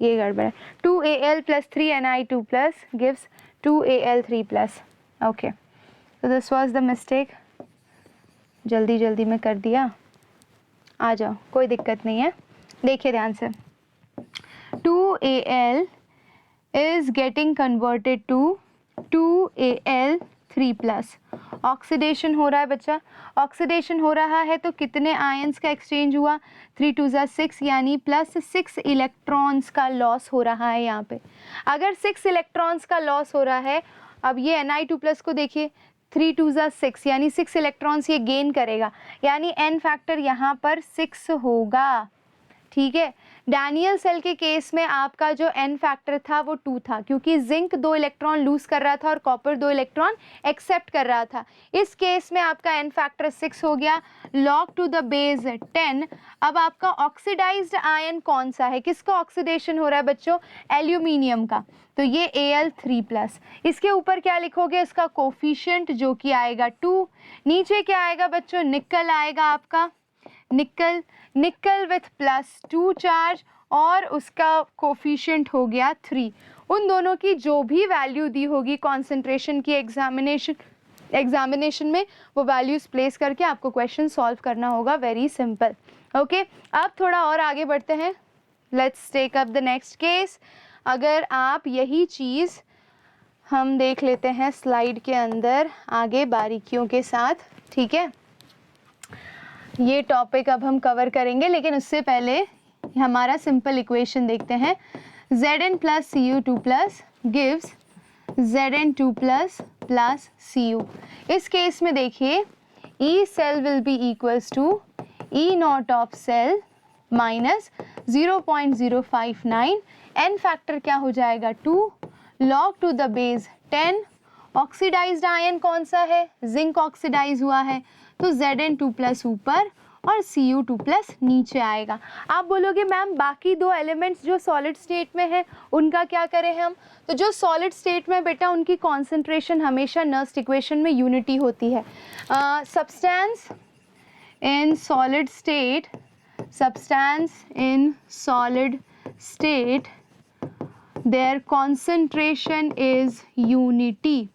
ये गड़बड़ है। 2Al plus 3Ni2 plus gives 2Al3 plus. Okay, तो दिस वाज द मिस्टेक, जल्दी जल्दी में कर दिया। आ जाओ, कोई दिक्कत नहीं है, देखिए ध्यान से। 2Al is getting converted to 2Al3 plus. Oxidation हो रहा है बच्चा, ऑक्सीडेशन हो रहा है तो कितने आयंस का एक्सचेंज हुआ? 3 2 6, यानी प्लस 6 इलेक्ट्रॉन्स का लॉस हो रहा है यहाँ पे। अगर 6 इलेक्ट्रॉन्स का लॉस हो रहा है, अब ये Ni2 प्लस को देखिए, 3 2 6 यानी 6 इलेक्ट्रॉन्स ये गेन करेगा, यानी n फैक्टर यहाँ पर 6 होगा। ठीक है। डैनियल सेल के केस में आपका जो n फैक्टर था वो 2 था, क्योंकि जिंक 2 इलेक्ट्रॉन लूज कर रहा था और कॉपर 2 इलेक्ट्रॉन एक्सेप्ट कर रहा था। इस केस में आपका n फैक्टर 6 हो गया, log टू द बेस 10। अब आपका ऑक्सीडाइज्ड आयन कौन सा है, किसका ऑक्सीडेशन हो रहा है बच्चों, एल्यूमिनियम का, तो ये Al3+। इसके ऊपर क्या लिखोगे, इसका कोफिशिएंट जो कि आएगा 2। नीचे क्या आएगा बच्चों, निकल आएगा आपका, निकल विथ +2 चार्ज और उसका कोफिशिएंट हो गया 3। उन दोनों की जो भी वैल्यू दी होगी कॉन्सेंट्रेशन की एग्जामिनेशन में, वो वैल्यूज प्लेस करके आपको क्वेश्चन सॉल्व करना होगा, वेरी सिंपल। ओके, अब थोड़ा और आगे बढ़ते हैं, let's take up the next case. अगर आप यही चीज़ हम देख लेते हैं स्लाइड के अंदर आगे बारीकियों के साथ, ठीक है। ये टॉपिक अब हम कवर करेंगे, लेकिन उससे पहले हमारा सिंपल इक्वेशन देखते हैं। Zn plus Cu2 plus gives Zn2 plus Cu। इस केस में देखिए E cell will be equals to E naught of cell minus 0.059। n factor क्या हो जाएगा 2, log to the base 10। Oxidised ion कौन सा है, जिंक ऑक्सीडाइज हुआ है, तो Zn2+ ऊपर और Cu2+ नीचे आएगा। आप बोलोगे मैम बाकी दो एलिमेंट्स जो सॉलिड स्टेट में है उनका क्या करें हम, तो जो सॉलिड स्टेट में बेटा उनकी कॉन्सेंट्रेशन हमेशा नर्स्ट इक्वेशन में यूनिटी होती है। Substance in solid state their concentration is unity.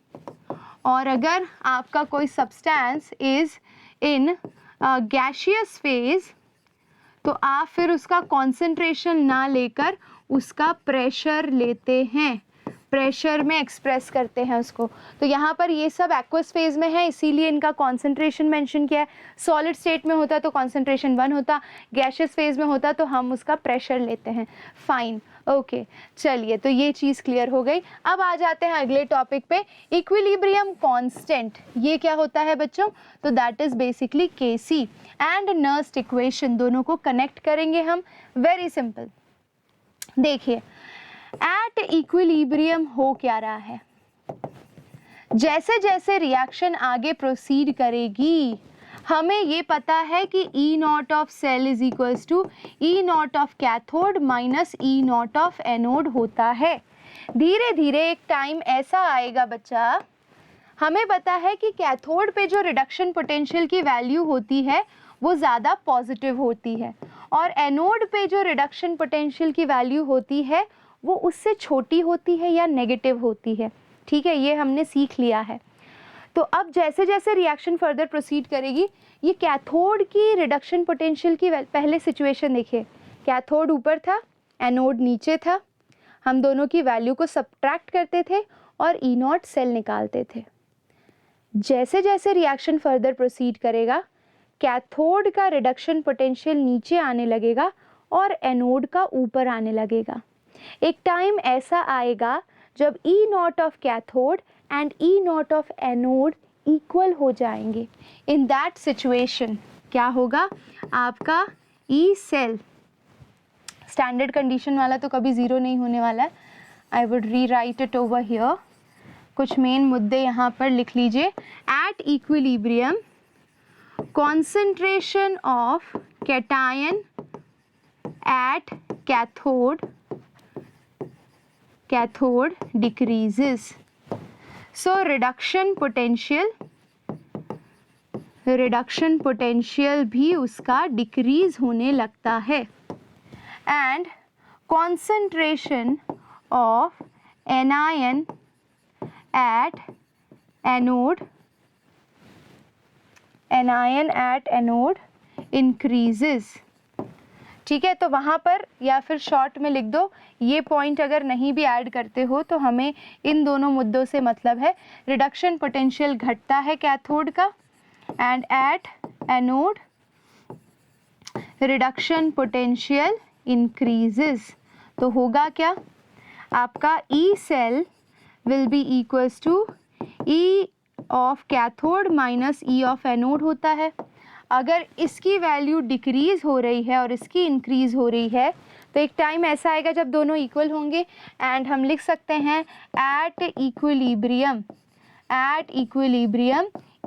और अगर आपका कोई substance is in gaseous phase, तो आप फिर उसका कॉन्सेंट्रेशन ना लेकर उसका प्रेशर लेते हैं, प्रेशर में एक्सप्रेस करते हैं उसको। तो यहाँ पर ये सब एक्वस फेज में है, इसीलिए इनका कॉन्सेंट्रेशन मेंशन किया है। सॉलिड स्टेट में होता तो कॉन्सेंट्रेशन 1 होता, गैशियस फेज में होता तो हम उसका प्रेशर लेते हैं। फाइन, ओके, चलिए, तो ये चीज़ क्लियर हो गई। अब आ जाते हैं अगले टॉपिक पे, इक्विलिब्रियम कांस्टेंट। ये क्या होता है बच्चों, तो that is basically Kc and Nernst equation, दोनों को कनेक्ट करेंगे हम, वेरी सिंपल। देखिए एट इक्विलिब्रियम हो क्या रहा है, जैसे जैसे रिएक्शन आगे प्रोसीड करेगी हमें ये पता है कि E naught of cell is equals to E naught of cathode minus E naught anode anode होता है। धीरे धीरे एक टाइम ऐसा आएगा बच्चा, हमें पता है कि कैथोड पे जो रिडक्शन पोटेंशियल की वैल्यू होती है वो ज़्यादा पॉजिटिव होती है, और एनोड पे जो रिडक्शन पोटेंशियल की वैल्यू होती है वो उससे छोटी होती है या नेगेटिव होती है। ठीक है, ये हमने सीख लिया है। तो अब जैसे जैसे रिएक्शन फर्दर प्रोसीड करेगी, ये कैथोड की रिडक्शन पोटेंशियल की पहले सिचुएशन देखिए, कैथोड ऊपर था, एनोड नीचे था, हम दोनों की वैल्यू को सब्ट्रैक्ट करते थे और ई नॉट सेल निकालते थे। जैसे जैसे रिएक्शन फर्दर प्रोसीड करेगा, कैथोड का रिडक्शन पोटेंशियल नीचे आने लगेगा और एनोड का ऊपर आने लगेगा। एक टाइम ऐसा आएगा जब E naught of cathode and E naught of anode equal हो जाएंगे। इन दैट सिचुएशन क्या होगा, आपका E सेल, स्टैंडर्ड कंडीशन वाला तो कभी ज़ीरो नहीं होने वाला है, आई वुड री राइट इट ओवर हियर। कुछ मेन मुद्दे यहाँ पर लिख लीजिए। At equilibrium concentration of cation at cathode decreases, so reduction potential भी उसका decrease होने लगता है, and concentration of anion at anode increases। ठीक है, तो वहाँ पर या फिर शॉर्ट में लिख दो, ये पॉइंट अगर नहीं भी ऐड करते हो तो हमें इन दोनों मुद्दों से मतलब है। रिडक्शन पोटेंशियल घटता है कैथोड का, and at anode reduction potential increases. तो होगा क्या, आपका E cell will be equals to E of cathode minus E of anode होता है। अगर इसकी वैल्यू डिक्रीज़ हो रही है और इसकी इंक्रीज़ हो रही है तो एक टाइम ऐसा आएगा जब दोनों इक्वल होंगे, एंड हम लिख सकते हैं at equilibrium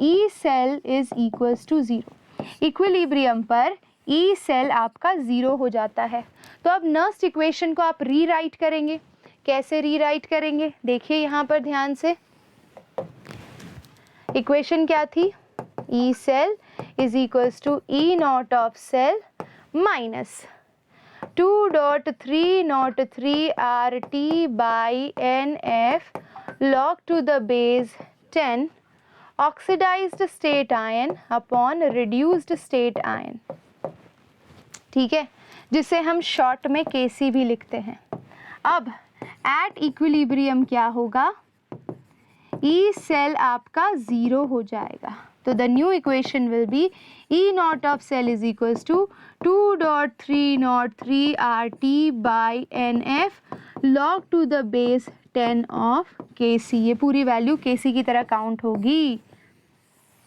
E cell is equals to 0। Equilibrium पर ई सेल आपका 0 हो जाता है। तो अब नर्स्ट इक्वेशन को आप रीराइट करेंगे। कैसे रीराइट करेंगे, देखिए यहाँ पर ध्यान से। इक्वेशन क्या थी, E cell is equals to E naught of cell minus 2.303 RT by NF log to the base 10 oxidized state ion upon reduced state ion, ठीक है, जिसे हम शॉर्ट में KC भी लिखते हैं। अब एट इक्विलिब्रियम क्या होगा, ई सेल आपका 0 हो जाएगा। तो the new equation will be E naught of cell is equals to 2.303 RT by NF log to the base 10 of KC। ये पूरी वैल्यू KC की तरह काउंट होगी।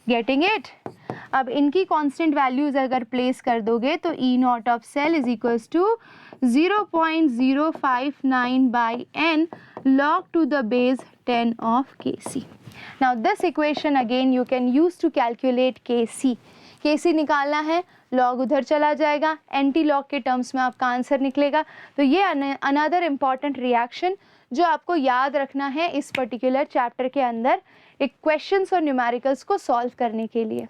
Getting it? अब इनकी कांस्टेंट वैल्यूज अगर प्लेस कर दोगे तो E naught of cell is equals to 0.059 by n log to the base 10 of Kc। Now this equation again you can use to calculate Kc। Kc निकालना है, log उधर चला जाएगा, एंटी लॉग के टर्म्स में आपका आंसर निकलेगा। तो ये अनदर इम्पॉर्टेंट रिएक्शन जो आपको याद रखना है इस पर्टिकुलर चैप्टर के अंदर एक क्वेश्चंस और न्यूमेरिकल्स को सॉल्व करने के लिए।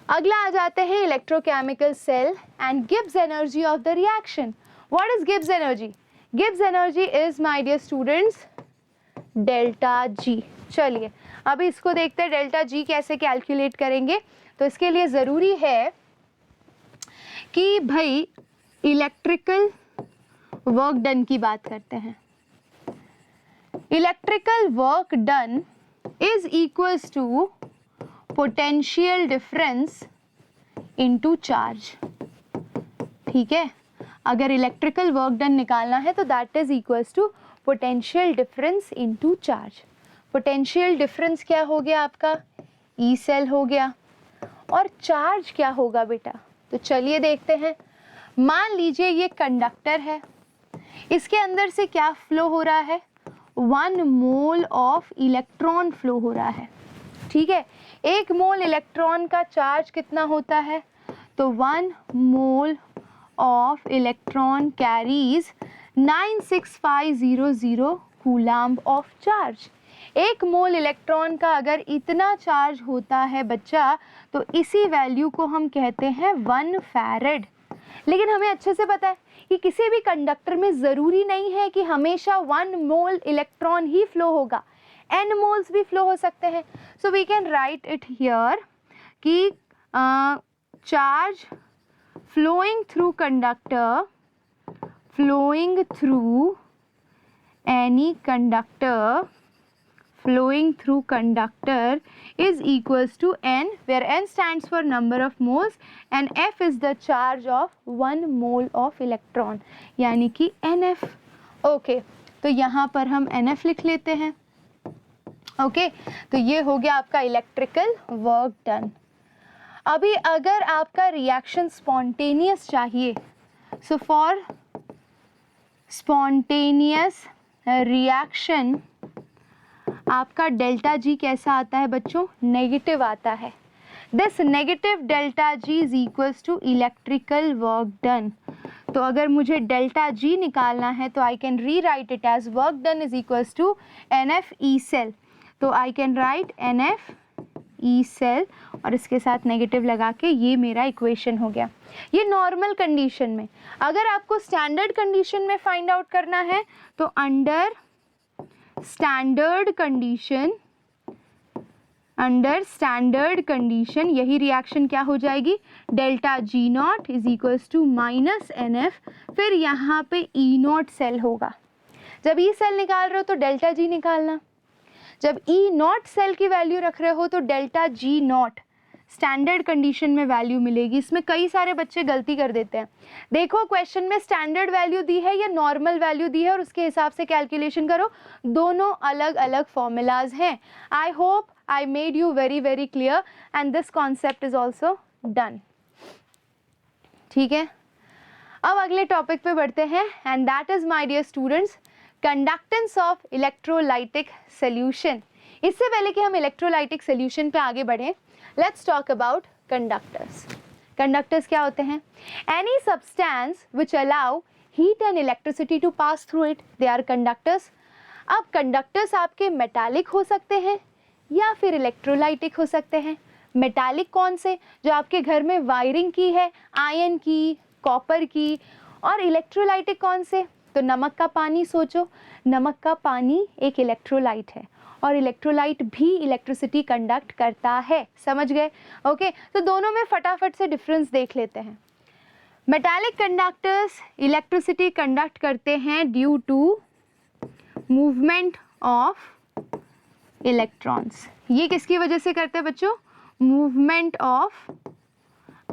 अगला आ जाते हैं electrochemical cell and Gibbs energy of the reaction. What is Gibbs energy? Gibbs energy is my dear students delta G. चलिए अभी इसको देखते हैं डेल्टा जी कैसे कैलकुलेट करेंगे। तो इसके लिए ज़रूरी है कि भाई इलेक्ट्रिकल वर्क डन की बात करते हैं। Electrical work done is equals to potential difference into charge, ठीक है। अगर इलेक्ट्रिकल वर्क डन निकालना है तो that is equals to potential difference into charge. Potential difference क्या हो गया आपका, ई सेल हो गया, और चार्ज क्या होगा बेटा, तो चलिए देखते हैं। मान लीजिए ये कंडक्टर है, इसके अंदर से क्या फ्लो हो रहा है, 1 मोल ऑफ इलेक्ट्रॉन फ्लो हो रहा है, ठीक है। 1 मोल इलेक्ट्रॉन का चार्ज कितना होता है, तो 1 mole of electron carries 96500 coulomb of charge. 1 mole electron का अगर इतना चार्ज होता है बच्चा, तो इसी वैल्यू को हम कहते हैं 1 फैरेड। लेकिन हमें अच्छे से पता है कि किसी भी कंडक्टर में ज़रूरी नहीं है कि हमेशा 1 मोल इलेक्ट्रॉन ही फ्लो होगा, n मोल्स भी फ्लो हो सकते हैं। So we can write it here कि charge flowing through conductor, flowing through any conductor, flowing through conductor is equals to n, where n stands for number of moles and f is the charge of 1 mole of electron, यानी कि NF। Okay, तो यहाँ पर हम NF लिख लेते हैं। Okay, तो ये हो गया आपका इलेक्ट्रिकल वर्क डन। अभी अगर आपका रिएक्शन स्पॉन्टेनियस चाहिए, सो फॉर स्पॉन्टेनियस रिएक्शन आपका डेल्टा जी कैसा आता है बच्चों, नेगेटिव आता है। This negative delta G is equals to electrical work done. तो अगर मुझे डेल्टा जी निकालना है तो I can rewrite it as work done is equals to NF E cell. तो I can write NF E cell और इसके साथ नेगेटिव लगा के ये मेरा इक्वेशन हो गया। ये नॉर्मल कंडीशन में। अगर आपको स्टैंडर्ड कंडीशन में फाइंड आउट करना है तो अंडर स्टैंडर्ड कंडीशन यही रिएक्शन क्या हो जाएगी, delta G naught is equals to minus NF, फिर यहाँ पे ई नॉट सेल होगा। जब ई सेल निकाल रहे हो तो डेल्टा जी निकालना, जब ई नॉट सेल की वैल्यू रख रहे हो तो delta G not standard condition में वैल्यू मिलेगी। इसमें कई सारे बच्चे गलती कर देते हैं। देखो क्वेश्चन में स्टैंडर्ड वैल्यू दी है या नॉर्मल वैल्यू दी है और उसके हिसाब से कैलकुलेशन करो, दोनों अलग अलग फॉर्मूलाज हैं। I hope I made you very very clear and this concept is also done. ठीक है, अब अगले टॉपिक पे बढ़ते हैं and that is my dear students conductance of electrolytic solution. इससे पहले कि हम इलेक्ट्रोलाइटिक सॉल्यूशन पे आगे बढ़ें, let's talk about conductors. Conductors क्या होते हैं? Any substance which allow heat and electricity to pass through it, they are conductors. अब कंडक्टर्स आपके मेटालिक हो सकते हैं या फिर इलेक्ट्रोलाइटिक हो सकते हैं। मेटालिक कौन से? जो आपके घर में वायरिंग की है, आयरन की, कॉपर की। और इलेक्ट्रोलाइटिक कौन से? तो नमक का पानी सोचो, नमक का पानी एक इलेक्ट्रोलाइट है और इलेक्ट्रोलाइट भी इलेक्ट्रिसिटी कंडक्ट करता है। समझ गए? ओके, तो दोनों में फटाफट से डिफरेंस देख लेते हैं। मेटालिक कंडक्टर्स इलेक्ट्रिसिटी कंडक्ट करते हैं due to movement of electrons. ये किसकी वजह से करते हैं बच्चों? मूवमेंट ऑफ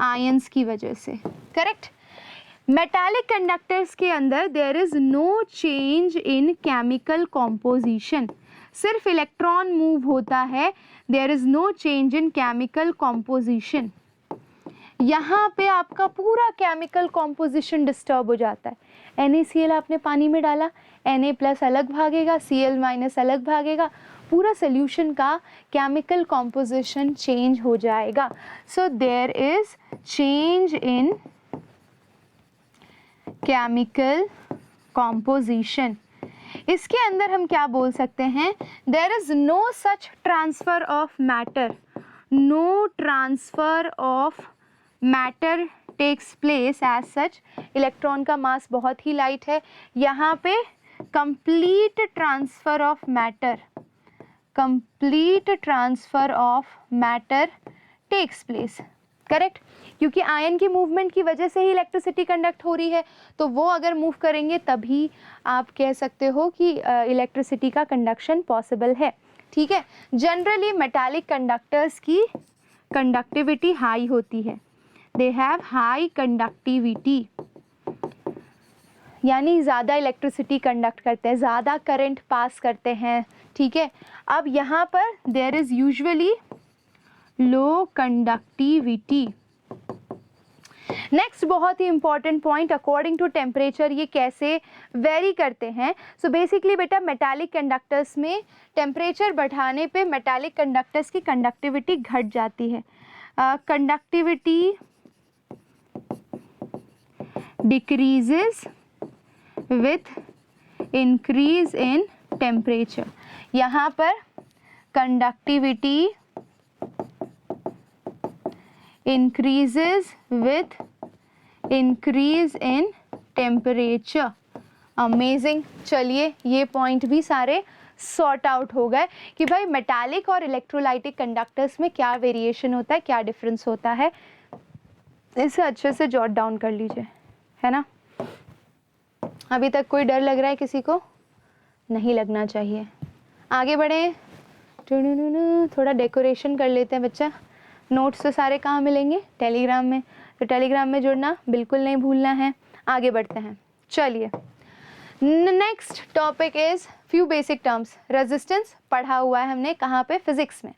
आयंस की वजह से। करेक्ट। मेटालिक कंडक्टर्स के अंदर there is no change in chemical composition, सिर्फ इलेक्ट्रॉन मूव होता है, there is no change in chemical composition. यहाँ पे आपका पूरा केमिकल कॉम्पोजिशन डिस्टर्ब हो जाता है। NaCl आपने पानी में डाला, Na+ अलग भागेगा, Cl- अलग भागेगा, पूरा सोल्यूशन का केमिकल कॉम्पोजिशन चेंज हो जाएगा। So there is change in chemical composition. इसके अंदर हम क्या बोल सकते हैं? There is no such transfer of matter, no transfer of matter takes place as such. Electron का मास बहुत ही लाइट है, यहाँ पे complete transfer of matter, complete transfer of matter takes place. Correct, क्योंकि आयन की मूवमेंट की वजह से ही इलेक्ट्रिसिटी कंडक्ट हो रही है, तो वो अगर मूव करेंगे तभी आप कह सकते हो कि इलेक्ट्रिसिटी का कंडक्शन पॉसिबल है। ठीक है, जनरली मेटालिक कंडक्टर्स की कंडक्टिविटी हाई होती है, दे हैव हाई कंडक्टिविटी, यानी ज़्यादा इलेक्ट्रिसिटी कंडक्ट करते हैं, ज़्यादा करंट पास करते हैं। ठीक है, अब यहाँ पर there is usually low conductivity. Next बहुत ही important point, according to temperature ये कैसे वेरी करते हैं। सो बेसिकली बेटा मेटालिक कंडक्टर्स में टेम्परेचर बढ़ाने पे मेटालिक कंडक्टर्स की कंडक्टिविटी घट जाती है। Conductivity decreases with increase in temperature. यहाँ पर conductivity increases with increase in temperature। Amazing. चलिए ये पॉइंट भी सारे सॉर्ट आउट हो गए कि भाई मेटालिक और इलेक्ट्रोलाइटिक कंडक्टर्स में क्या वेरिएशन होता है, क्या डिफरेंस होता है। इसे अच्छे से जॉट डाउन कर लीजिए, है ना। अभी तक कोई डर लग रहा है किसी को? नहीं लगना चाहिए। आगे बढ़े, थोड़ा डेकोरेशन कर लेते हैं बच्चा। नोट्स तो सारे कहाँ मिलेंगे? टेलीग्राम में, तो टेलीग्राम में जुड़ना बिल्कुल नहीं भूलना है। आगे बढ़ते हैं, चलिए। Next topic is few basic terms. Resistance पढ़ा हुआ है हमने, कहाँ पे? फिजिक्स में।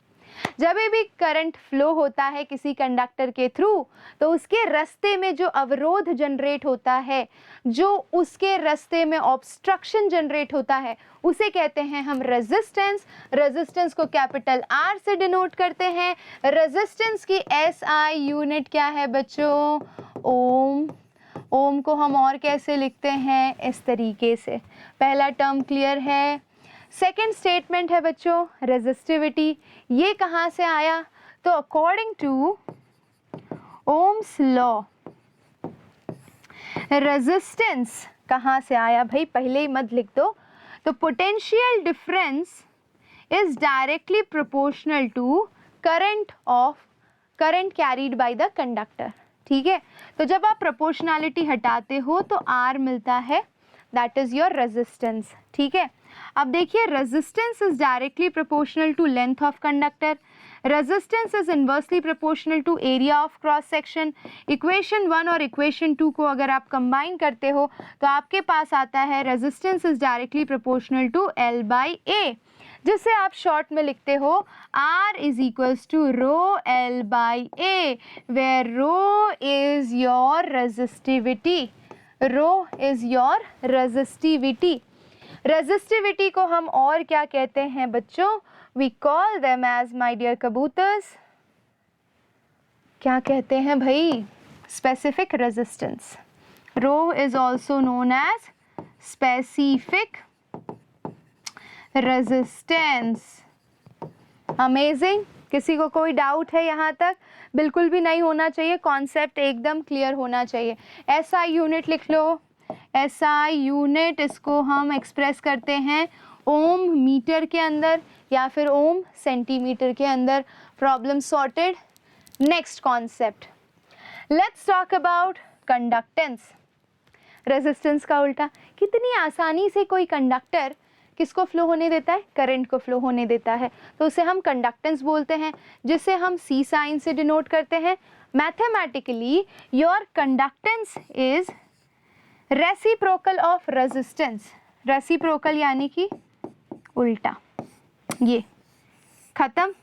जब भी करंट फ्लो होता है किसी कंडक्टर के थ्रू, तो उसके रास्ते में जो अवरोध जनरेट होता है, जो उसके रास्ते में ऑब्स्ट्रक्शन जनरेट होता है, उसे कहते हैं हम रेजिस्टेंस। रेजिस्टेंस को कैपिटल R से डिनोट करते हैं। रेजिस्टेंस की SI यूनिट क्या है बच्चों? ओम। ओम को हम और कैसे लिखते हैं? इस तरीके से। पहला टर्म क्लियर है। सेकेंड स्टेटमेंट है बच्चों रेजिस्टिविटी। ये कहाँ से आया? तो according to Ohm's law resistance कहाँ से आया भाई? पहले ही मत लिख दो। तो potential difference is directly proportional to current carried by the conductor. ठीक है, तो जब आप प्रोपोर्शनैलिटी हटाते हो तो R मिलता है, दैट इज योर रेजिस्टेंस। ठीक है, अब देखिए resistance is directly proportional to length of conductor, resistance is inversely proportional to area of cross section. Equation 1 और इक्वेशन 2 को अगर आप कंबाइन करते हो तो आपके पास आता है resistance is directly proportional to L/A। जिससे आप शॉर्ट में लिखते हो R is equals to rho L by A, where rho is your resistivity, rho is your resistivity. Resistivity को हम और क्या कहते हैं बच्चों? We call them as, my dear कबूतर्स, क्या कहते हैं भाई? Specific resistance. Rho is also known as specific resistance. Amazing. किसी को कोई डाउट है यहाँ तक? बिल्कुल भी नहीं होना चाहिए, कॉन्सेप्ट एकदम क्लियर होना चाहिए। एसआई यूनिट लिख लो। एसआई यूनिट, इसको हम एक्सप्रेस करते हैं ओम मीटर के अंदर या फिर ओम सेंटीमीटर के अंदर। Problem sorted. Next concept, let's talk about conductance. Resistance का उल्टा। कितनी आसानी से कोई कंडक्टर किसको फ्लो होने देता है? करंट को फ्लो होने देता है, तो उसे हम कंडक्टेंस बोलते हैं, जिसे हम सी साइन से डिनोट करते हैं। Mathematically your conductance is reciprocal of resistance. Reciprocal यानी कि उल्टा। ये खत्म,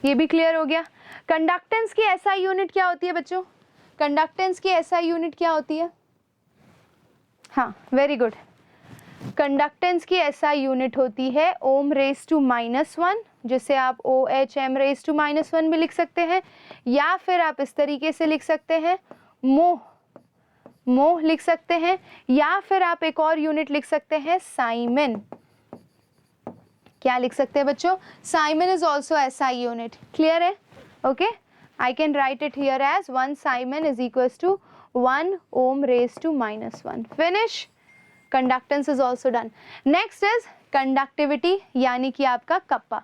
ये भी क्लियर हो गया। कंडक्टेंस की एसआई यूनिट क्या होती है बच्चों? कंडक्टेंस की एसआई यूनिट क्या होती है? हाँ, वेरी गुड। कंडक्टेंस की एसआई यूनिट होती है ओम रेस टू -1, जिसे आप OHM रेस टू -1 भी लिख सकते हैं, या फिर आप इस तरीके से लिख सकते हैं, मोह लिख सकते हैं, या फिर आप एक और यूनिट लिख सकते हैं, साइमन। क्या लिख सकते हैं बच्चों? Siemens is also SI unit. Clear है? Okay, I can write it here as 1 siemens is equals to 1 ohm raise to -1। Finish. Conductance is also done. Next is conductivity, यानी कि आपका kappa.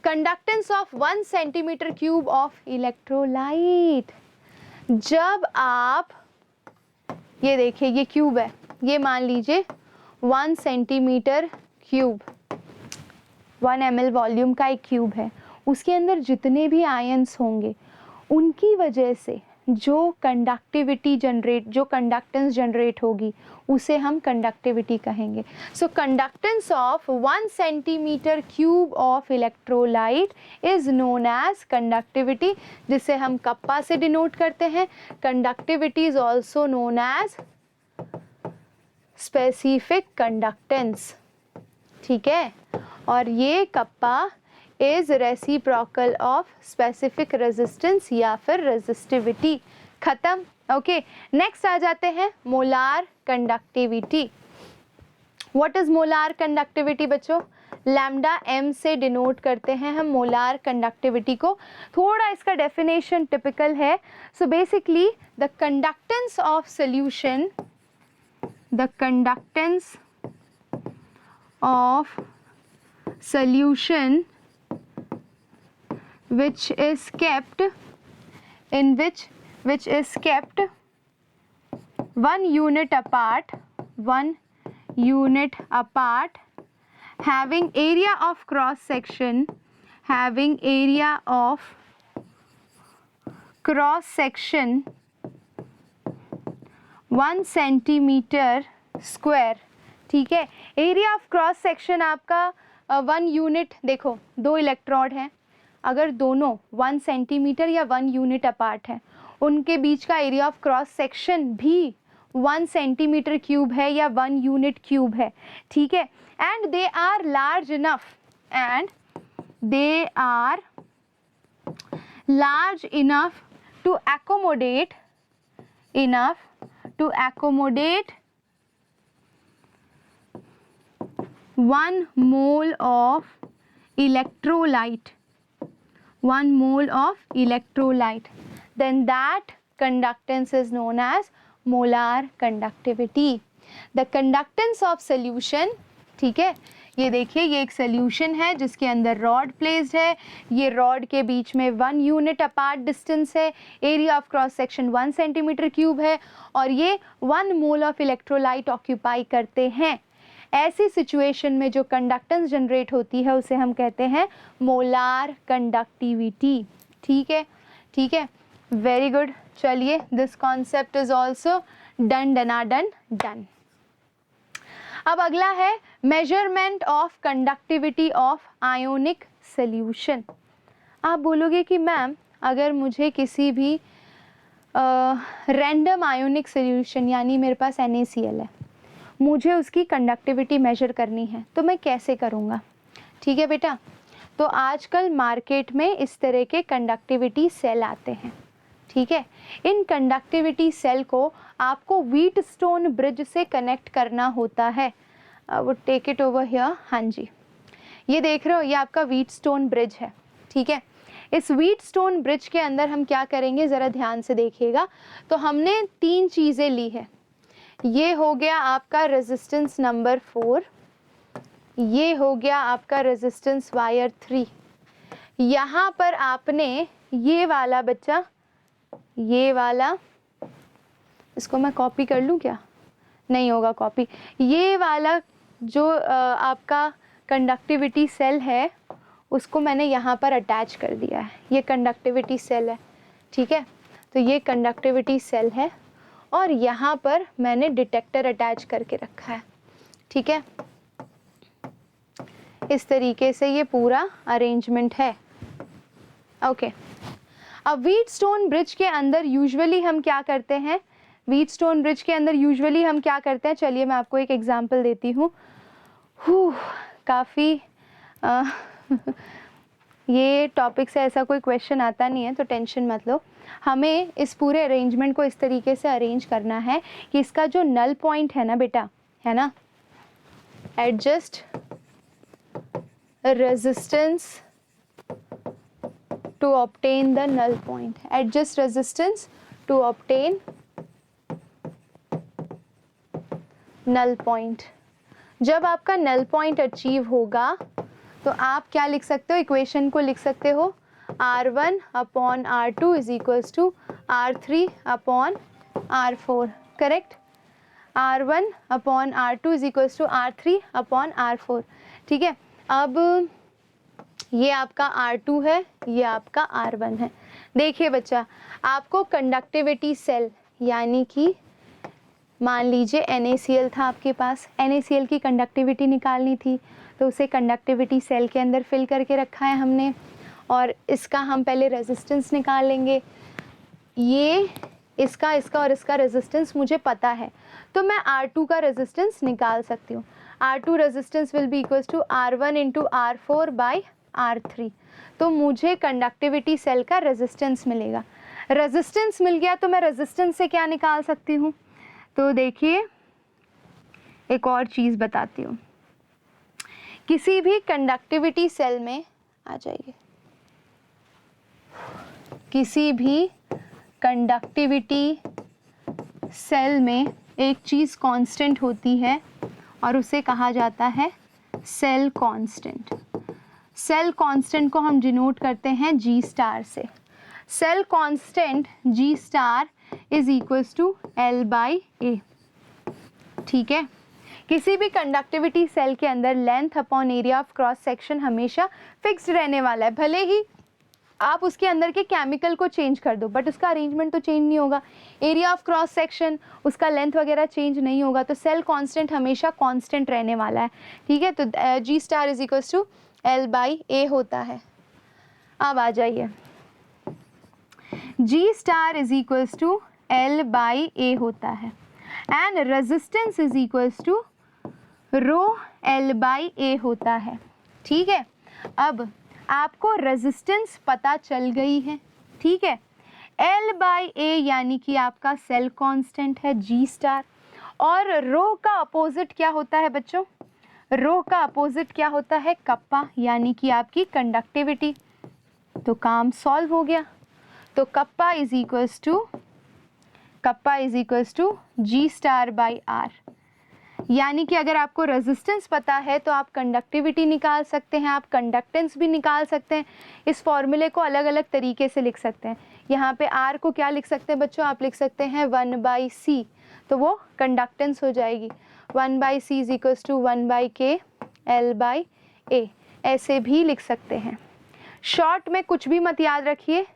Conductance of 1 centimetre cube of electrolyte. जब आप, ये देखिए ये cube है, ये मान लीजिए 1 सेंटीमीटर क्यूब, 1 ml वॉल्यूम का एक क्यूब है, उसके अंदर जितने भी आयंस होंगे उनकी वजह से जो कंडक्टिविटी जनरेट, जो कंडक्टेंस जनरेट होगी उसे हम कंडक्टिविटी कहेंगे। So conductance of 1 centimetre cube of electrolyte is known as conductivity, जिसे हम कप्पा से डिनोट करते हैं। Conductivity is also known as specific conductance. ठीक है, और ये kappa is reciprocal of specific resistance या फिर रेजिस्टिविटी। खत्म। ओके, नेक्स्ट आ जाते हैं molar conductivity. What is molar conductivity बच्चों? लैम्डा m से डिनोट करते हैं हम मोलार कंडक्टिविटी को। थोड़ा इसका डेफिनेशन टिपिकल है। So basically the conductance of solution, the conductance of solution which is kept which is kept 1 unit apart, having area of cross section, 1 centimetre square. ठीक है, एरिया ऑफ क्रॉस सेक्शन आपका 1 unit. देखो 2 electrode हैं, अगर दोनों 1 centimetre या 1 unit apart है, उनके बीच का एरिया ऑफ क्रॉस सेक्शन भी 1 सेंटीमीटर क्यूब है या 1 यूनिट क्यूब है। ठीक है, and they are large enough to accommodate 1 mole of electrolyte, then that conductance is known as molar conductivity. The conductance of solution, ठीक है, ये देखिए ये एक सोल्यूशन है जिसके अंदर रॉड प्लेस्ड है, ये रॉड के बीच में 1 यूनिट अपार्ट डिस्टेंस है, area of cross section 1 centimetre cube है, और ये 1 मोल ऑफ इलेक्ट्रोलाइट ऑक्यूपाई करते हैं। ऐसी सिचुएशन में जो कंडक्टेंस जनरेट होती है उसे हम कहते हैं मोलार कंडक्टिविटी। ठीक है, ठीक है, वेरी गुड। चलिए, this concept is also done. अब अगला है measurement of conductivity of ionic solution. आप बोलोगे कि मैम अगर मुझे किसी भी रैंडम आयोनिक सॉल्यूशन यानी मेरे पास NaCl है, मुझे उसकी कंडक्टिविटी मेजर करनी है तो मैं कैसे करूँगा? ठीक है बेटा, तो आजकल मार्केट में इस तरह के कंडक्टिविटी सेल आते हैं। ठीक है, इन कंडक्टिविटी सेल को आपको व्हीटस्टोन ब्रिज से कनेक्ट करना होता है। वो टेक इट ओवर हियर। हाँ जी, ये देख रहे हो, ये आपका व्हीटस्टोन ब्रिज है। ठीक है, इस व्हीटस्टोन ब्रिज के अंदर हम क्या करेंगे, ज़रा ध्यान से देखिएगा। तो हमने 3 चीज़ें ली है। ये हो गया आपका रेजिस्टेंस नंबर 4, ये हो गया आपका रेजिस्टेंस वायर 3। यहाँ पर आपने ये वाला बच्चा, ये वाला, इसको मैं कॉपी कर लूँ क्या? नहीं होगा कॉपी। ये वाला जो आपका कंडक्टिविटी सेल है उसको मैंने यहाँ पर अटैच कर दिया है। ये कंडक्टिविटी सेल है। ठीक है, तो ये कंडक्टिविटी सेल है और यहाँ पर मैंने डिटेक्टर अटैच करके रखा है। ठीक है, इस तरीके से ये पूरा अरेंजमेंट है। ओके, अब व्हीटस्टोन ब्रिज के अंदर यूजुअली हम क्या करते हैं? व्हीटस्टोन ब्रिज के अंदर यूजुअली हम क्या करते हैं? चलिए मैं आपको एक एग्जांपल देती हूँ। काफ़ी ये टॉपिक से ऐसा कोई क्वेश्चन आता नहीं है तो टेंशन मत लो। हमें इस पूरे अरेंजमेंट को इस तरीके से अरेंज करना है कि इसका जो नल पॉइंट है ना बेटा, है ना, adjust resistance to obtain the null point, adjust resistance to obtain null point. जब आपका नल पॉइंट अचीव होगा तो आप क्या लिख सकते हो? इक्वेशन को लिख सकते हो R1 upon R2 is equals to R3 upon R4। Correct, R1 upon R2 is equals to R3 upon R4। ठीक है, अब ये आपका R2 है, ये आपका R1 है। देखिए बच्चा, आपको कंडक्टिविटी सेल यानी कि मान लीजिए NaCl था आपके पास, NaCl की कंडक्टिविटी निकालनी थी तो उसे कंडक्टिविटी सेल के अंदर फिल करके रखा है हमने, और इसका हम पहले रेजिस्टेंस निकाल लेंगे। ये इसका और इसका रेजिस्टेंस मुझे पता है तो मैं R2 का रेजिस्टेंस निकाल सकती हूँ। R2 resistance will be equals to R1 into R4 by R3। तो मुझे कंडक्टिविटी सेल का रेजिस्टेंस मिलेगा। रेजिस्टेंस मिल गया तो मैं रेजिस्टेंस से क्या निकाल सकती हूँ? तो देखिए एक और चीज़ बताती हूँ। किसी भी कंडक्टिविटी सेल में आ जाइए, किसी भी कंडक्टिविटी सेल में एक चीज़ कांस्टेंट होती है और उसे कहा जाता है सेल कांस्टेंट। सेल कांस्टेंट को हम डिनोट करते हैं G स्टार से। Cell constant G star is equals to L by A। ठीक है, किसी भी कंडक्टिविटी सेल के अंदर length upon area of cross section हमेशा फिक्स्ड रहने वाला है। भले ही आप उसके अंदर के केमिकल को चेंज कर दो बट उसका अरेंजमेंट तो चेंज नहीं होगा। एरिया ऑफ क्रॉस सेक्शन, उसका लेंथ वगैरह चेंज नहीं होगा, तो सेल कांस्टेंट हमेशा कांस्टेंट रहने वाला है। ठीक है, तो G star is equals to L by A होता है। अब आ जाइए, G star is equals to L by A होता है and resistance is equals to rho L by A होता है। ठीक है, अब आपको रेजिस्टेंस पता चल गई है। ठीक है, L बाई A यानी कि आपका सेल कांस्टेंट है G स्टार, और रो का अपोजिट क्या होता है बच्चों? रो का अपोजिट क्या होता है? कप्पा, यानी कि आपकी कंडक्टिविटी। तो काम सॉल्व हो गया। तो kappa is equals to G star by R, यानी कि अगर आपको रेजिस्टेंस पता है तो आप कंडक्टिविटी निकाल सकते हैं, आप कंडक्टेंस भी निकाल सकते हैं। इस फॉर्मूले को अलग अलग तरीके से लिख सकते हैं। यहाँ पे R को क्या लिख सकते हैं बच्चों? आप लिख सकते हैं 1 बाई C, तो वो कंडक्टेंस हो जाएगी। 1 by C is equals to 1 by K L by A, ऐसे भी लिख सकते हैं। शॉर्ट में कुछ भी मत याद रखिए,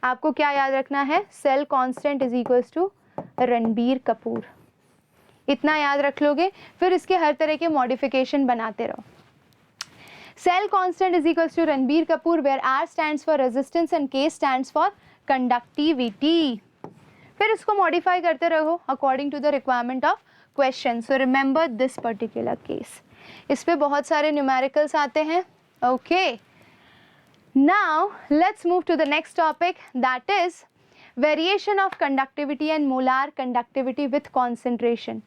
आपको क्या याद रखना है? Cell constant is equals to Ranbir Kapoor, इतना याद रख लोगे, फिर इसके हर तरह के मॉडिफिकेशन बनाते रहो। Cell constant is equals to Ranbir Kapoor where R stands for resistance and K stands for conductivity. फिर इसको मॉडिफाई करते रहो according to the requirement of question. So remember this particular case. इस पे बहुत सारे न्यूमेरिकल्स आते हैं। Okay, now let's move to the next topic, that is variation of conductivity and molar conductivity with concentration.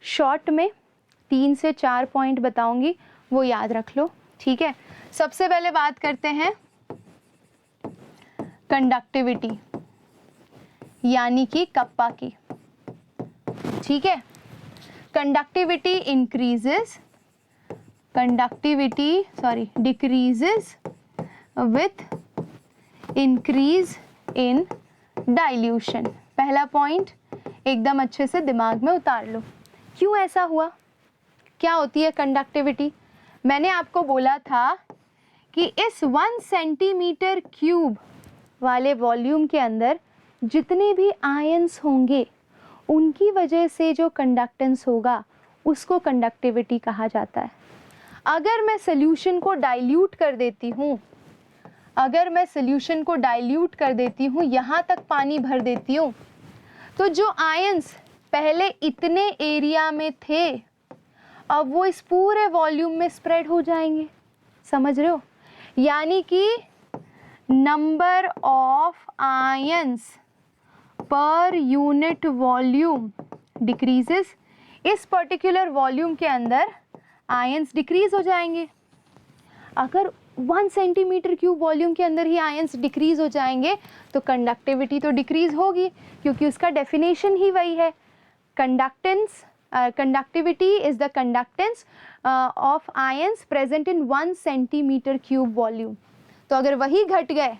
Short में 3 से 4 point बताऊंगी, वो याद रख लो, ठीक है। सबसे पहले बात करते हैं कंडक्टिविटी यानी कि कप्पा की, ठीक है। Conductivity decreases with increase in dilution. पहला पॉइंट एकदम अच्छे से दिमाग में उतार लो। क्यों ऐसा हुआ? क्या होती है कंडक्टिविटी? मैंने आपको बोला था कि इस 1 सेंटीमीटर क्यूब वाले वॉल्यूम के अंदर जितने भी आयंस होंगे उनकी वजह से जो कंडक्टेंस होगा उसको कंडक्टिविटी कहा जाता है। अगर मैं सॉल्यूशन को डाइल्यूट कर देती हूँ, यहाँ तक पानी भर देती हूँ, तो जो आयंस पहले इतने एरिया में थे अब वो इस पूरे वॉल्यूम में स्प्रेड हो जाएंगे। समझ रहे हो? यानी कि number of ions per unit volume decreases. इस पर्टिकुलर वॉल्यूम के अंदर आयंस डिक्रीज हो जाएंगे। अगर 1 सेंटीमीटर क्यूब वॉल्यूम के अंदर ही आयंस डिक्रीज हो जाएंगे तो कंडक्टिविटी तो डिक्रीज होगी, क्योंकि उसका डेफिनेशन ही वही है। Conductivity is the conductance of ions present in 1 centimetre cube volume. तो अगर वही घट गए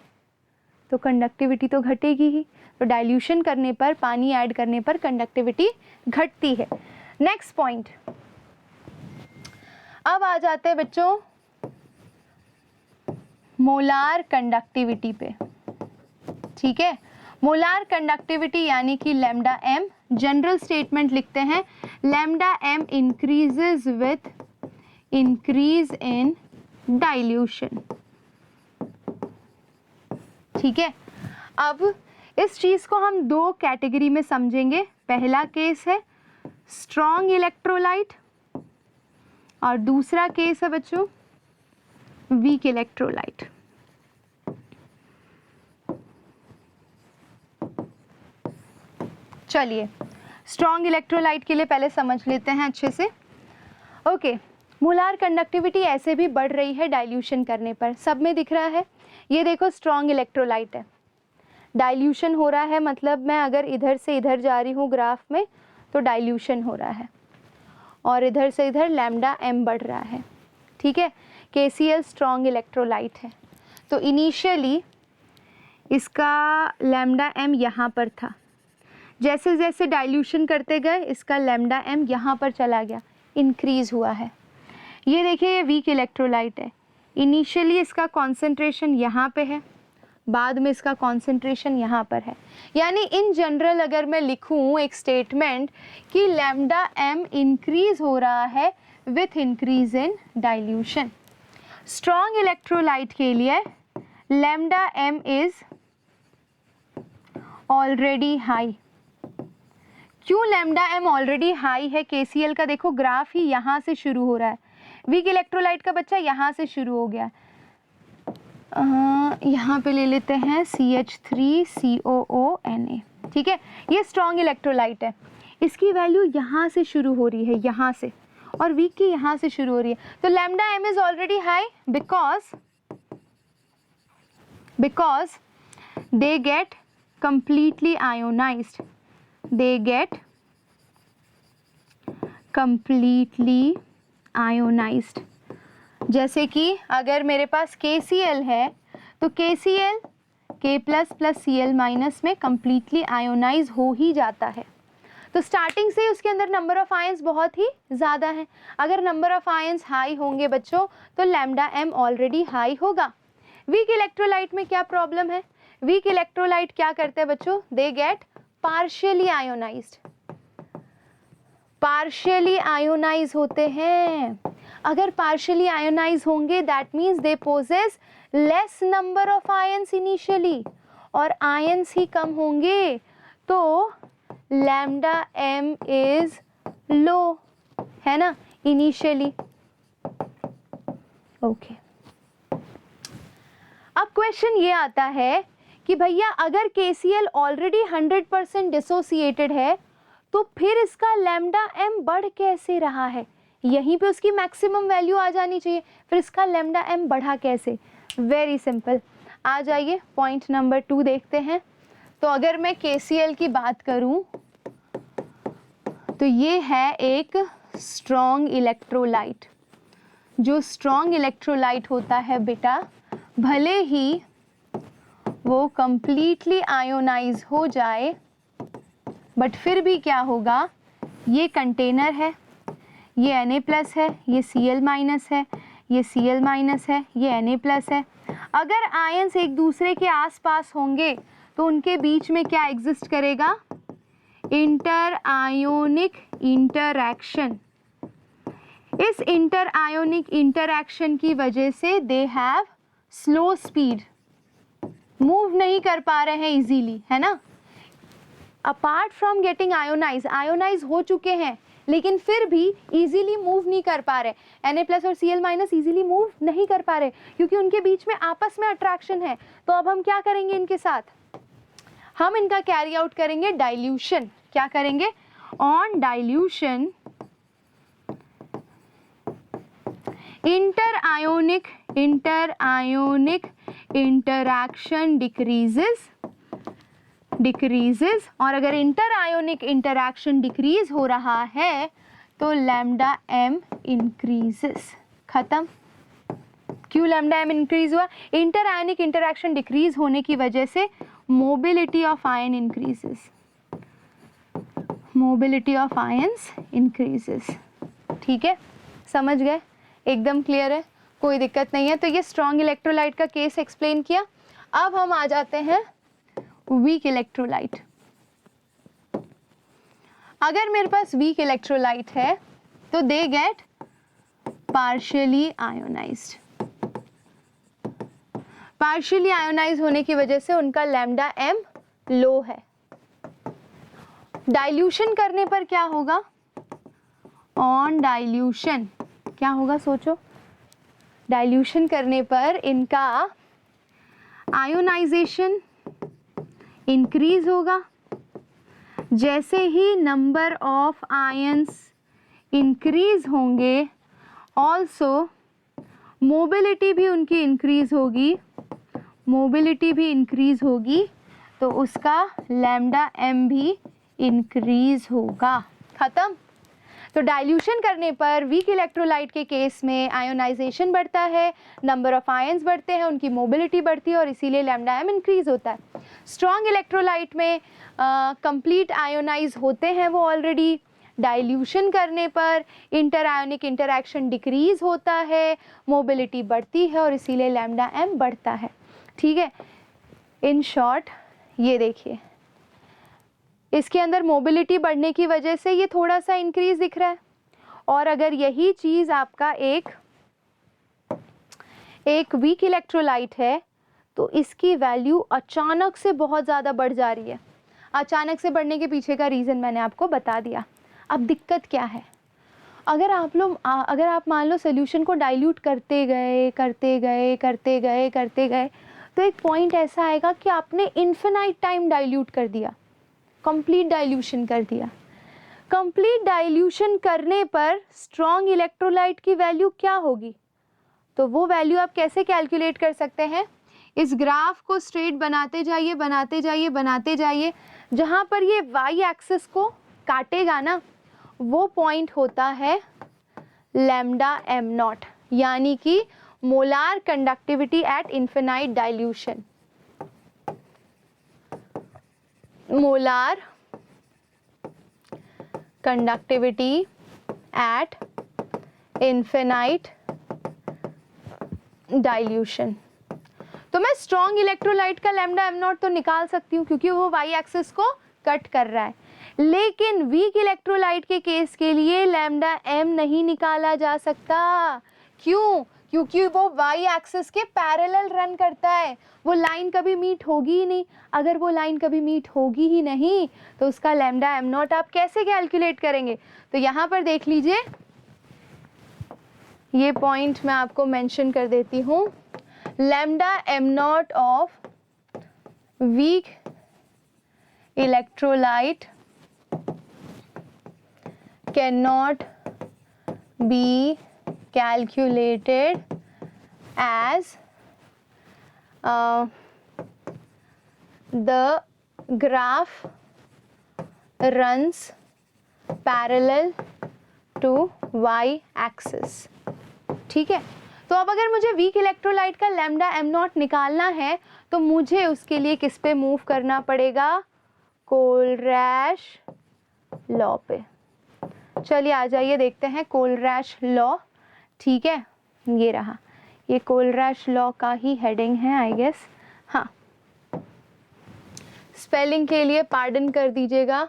तो कंडक्टिविटी तो घटेगी ही। तो डाइल्यूशन करने पर, पानी ऐड करने पर कंडक्टिविटी घटती है। नेक्स्ट पॉइंट, अब आ जाते हैं बच्चों मोलार कंडक्टिविटी पे, ठीक है। मोलार कंडक्टिविटी यानी कि लैम्डा m, जनरल स्टेटमेंट लिखते हैं, lambda m increases with increase in dilution, ठीक है। अब इस चीज को हम 2 कैटेगरी में समझेंगे। पहला केस है स्ट्रॉन्ग इलेक्ट्रोलाइट और दूसरा केस है बच्चों वीक इलेक्ट्रोलाइट। चलिए स्ट्रॉन्ग इलेक्ट्रोलाइट के लिए पहले समझ लेते हैं अच्छे से। ओके, मोलार कंडक्टिविटी ऐसे भी बढ़ रही है डाइल्यूशन करने पर, सब में दिख रहा है। ये देखो स्ट्रॉन्ग इलेक्ट्रोलाइट है, डाइल्यूशन हो रहा है, मतलब मैं अगर इधर से इधर जा रही हूँ ग्राफ में तो डाइल्यूशन हो रहा है, और इधर से इधर लैम्डा m बढ़ रहा है, ठीक है। KCl स्ट्रॉन्ग इलेक्ट्रोलाइट है, तो इनिशियली इसका लैम्डा m यहाँ पर था, जैसे जैसे डाइल्यूशन करते गए इसका लैम्डा m यहाँ पर चला गया, इंक्रीज हुआ है। ये देखिए ये वीक इलेक्ट्रोलाइट है, इनिशियली इसका कॉन्सेंट्रेशन यहाँ पे है, बाद में इसका कॉन्सेंट्रेशन यहाँ पर है। यानी इन जनरल अगर मैं लिखूँ एक स्टेटमेंट कि लैम्डा m इंक्रीज हो रहा है with increase in dilution. Strong electrolyte के लिए lambda m is already high. क्यों लैम्डा m ऑलरेडी हाई है? KCl का देखो ग्राफ ही यहाँ से शुरू हो रहा है, वीक इलेक्ट्रोलाइट का बच्चा यहाँ से शुरू हो गया। यहाँ पे ले लेते हैं CH3COONA, ठीक है। ये स्ट्रॉन्ग इलेक्ट्रोलाइट है, इसकी वैल्यू यहाँ से शुरू हो रही है, यहाँ से, और वीक की यहाँ से शुरू हो रही है। तो lambda m is already high because they get completely ionized, they get completely ionized। जैसे कि अगर मेरे पास KCl है तो KCl K plus plus Cl minus में completely आयोनाइज हो ही जाता है। तो स्टार्टिंग से उसके अंदर नंबर ऑफ आयंस बहुत ही ज़्यादा है। अगर नंबर ऑफ आयंस हाई होंगे बच्चों तो लैम्डा m ऑलरेडी हाई होगा। वीक इलेक्ट्रोलाइट में क्या प्रॉब्लम है? वीक इलेक्ट्रोलाइट क्या करते हैं बच्चों? They get partially ionized. Partially ionize होते हैं। अगर पार्शियली आयोनाइज होंगे that means they possess less number of ions initially, और आयंस ही कम होंगे तो लैम्डा एम इज लो, है ना, इनिशियली। ओके, अब क्वेश्चन ये आता है कि भैया अगर KCl ऑलरेडी 100% डिसोसिएटेड है तो फिर इसका लैम्डा एम बढ़ कैसे रहा है? यहीं पे उसकी मैक्सिमम वैल्यू आ जानी चाहिए, फिर इसका लैम्डा एम बढ़ा कैसे? वेरी सिंपल, आ जाइए पॉइंट नंबर 2 देखते हैं। तो अगर मैं KCl की बात करूं तो ये है एक स्ट्रॉन्ग इलेक्ट्रोलाइट। जो स्ट्रॉन्ग इलेक्ट्रोलाइट होता है बेटा, भले ही वो कंप्लीटली आयोनाइज हो जाए बट फिर भी क्या होगा, ये कंटेनर है, ये Na+ है, ये Cl- है, ये Cl- है, ये Na+ है। अगर आयंस एक दूसरे के आसपास होंगे तो उनके बीच में क्या एग्जिस्ट करेगा? Inter ionic interaction. इस इंटर आयोनिक इंटरैक्शन की वजह से they have slow speed, move नहीं कर पा रहे हैं इजीली, है ना। अपार्ट फ्रॉम गेटिंग आयोनाइज हो चुके हैं लेकिन फिर भी इजीली मूव नहीं कर पा रहे। Na+ और Cl- इजीली मूव नहीं कर पा रहे क्योंकि उनके बीच में आपस में अट्रैक्शन है। तो अब हम क्या करेंगे इनके साथ? हम इनका कैरी आउट करेंगे डाइल्यूशन। क्या करेंगे? On dilution inter ionic interaction decreases, और अगर इंटर आयोनिक इंटरैक्शन डिक्रीज हो रहा है तो लैम्डा एम इंक्रीजेस। खत्म। क्यों लैम्डा एम इंक्रीज हुआ? इंटर आयोनिक इंटरैक्शन डिक्रीज होने की वजह से mobility of ion increases, mobility of ions increases. ठीक है, समझ गए? एकदम क्लियर है, कोई दिक्कत नहीं है। तो ये स्ट्रॉन्ग इलेक्ट्रोलाइट का केस एक्सप्लेन किया। अब हम आ जाते हैं वीक इलेक्ट्रोलाइट। अगर मेरे पास वीक इलेक्ट्रोलाइट है तो they get partially ionized. Partially ionize होने की वजह से उनका लैम्डा एम लो है। डाइल्यूशन करने पर क्या होगा? ऑन डाइल्यूशन क्या होगा सोचो? डाइल्यूशन करने पर इनका आयोनाइजेशन इंक्रीज होगा। जैसे ही नंबर ऑफ आयंस इंक्रीज होंगे ऑल्सो मोबिलिटी भी उनकी इंक्रीज होगी, मोबिलिटी भी इंक्रीज होगी तो उसका लैम्डा एम भी इंक्रीज होगा। खत्म। तो डाइल्यूशन करने पर वीक इलेक्ट्रोलाइट के केस में आयोनाइजेशन बढ़ता है, नंबर ऑफ आयंस बढ़ते हैं, उनकी मोबिलिटी बढ़ती है और इसीलिए लैम्डा एम इंक्रीज होता है। स्ट्रॉन्ग इलेक्ट्रोलाइट में कंप्लीट आयोनाइज होते हैं वो ऑलरेडी। डाइल्यूशन करने पर इंटर आयोनिक इंटरैक्शन डिक्रीज होता है, मोबिलिटी बढ़ती है और इसीलिए लैम्डा एम बढ़ता है। ठीक है, इन शॉर्ट ये देखिए, इसके अंदर मोबिलिटी बढ़ने की वजह से ये थोड़ा सा इंक्रीज दिख रहा है, और अगर यही चीज़ आपका एक वीक इलेक्ट्रोलाइट है तो इसकी वैल्यू अचानक से बहुत ज़्यादा बढ़ जा रही है। अचानक से बढ़ने के पीछे का रीज़न मैंने आपको बता दिया। अब दिक्कत क्या है? अगर आप मान लो सोल्यूशन को डाइल्यूट करते गए तो एक पॉइंट ऐसा आएगा कि आपने इन्फिनाइट टाइम डाइल्यूट कर दिया, कंप्लीट डाइल्यूशन कर दिया। कंप्लीट डाइल्यूशन करने पर स्ट्रॉन्ग इलेक्ट्रोलाइट की वैल्यू क्या होगी? तो वो वैल्यू आप कैसे कैलकुलेट कर सकते हैं? इस ग्राफ को स्ट्रेट बनाते जाइए, जहाँ पर ये वाई एक्सिस को काटेगा ना, वो पॉइंट होता है लैम्डा एम नॉट, यानी कि molar conductivity at infinite dilution. Molar conductivity at infinite dilution. तो मैं स्ट्रॉन्ग इलेक्ट्रोलाइट का लैम्डा एम नॉट तो निकाल सकती हूँ क्योंकि वो वाई एक्सिस को कट कर रहा है, लेकिन वीक इलेक्ट्रोलाइट के केस के लिए लैम्डा एम नहीं निकाला जा सकता। क्यों? क्योंकि वो वाई एक्सिस के पैरेलल रन करता है, वो लाइन कभी मीट होगी ही नहीं। अगर वो लाइन कभी मीट होगी ही नहीं तो उसका लैम्डा एम नॉट आप कैसे कैलकुलेट करेंगे? तो यहाँ पर देख लीजिए, ये पॉइंट मैं आपको मेंशन कर देती हूँ। Lambda M not of weak electrolyte cannot be calculated as the graph runs parallel to y axis। ठीक है, तो अब अगर मुझे वीक इलेक्ट्रोलाइट का लैम्डा एम नॉट निकालना है तो मुझे उसके लिए किस पे मूव करना पड़ेगा? कोलरैश लॉ पे। चलिए आ जाइए, देखते हैं कोलरैश लॉ। ठीक है, ये रहा, ये कोलरैश लॉ का ही हेडिंग है आई गेस। हाँ, स्पेलिंग के लिए पार्डन कर दीजिएगा,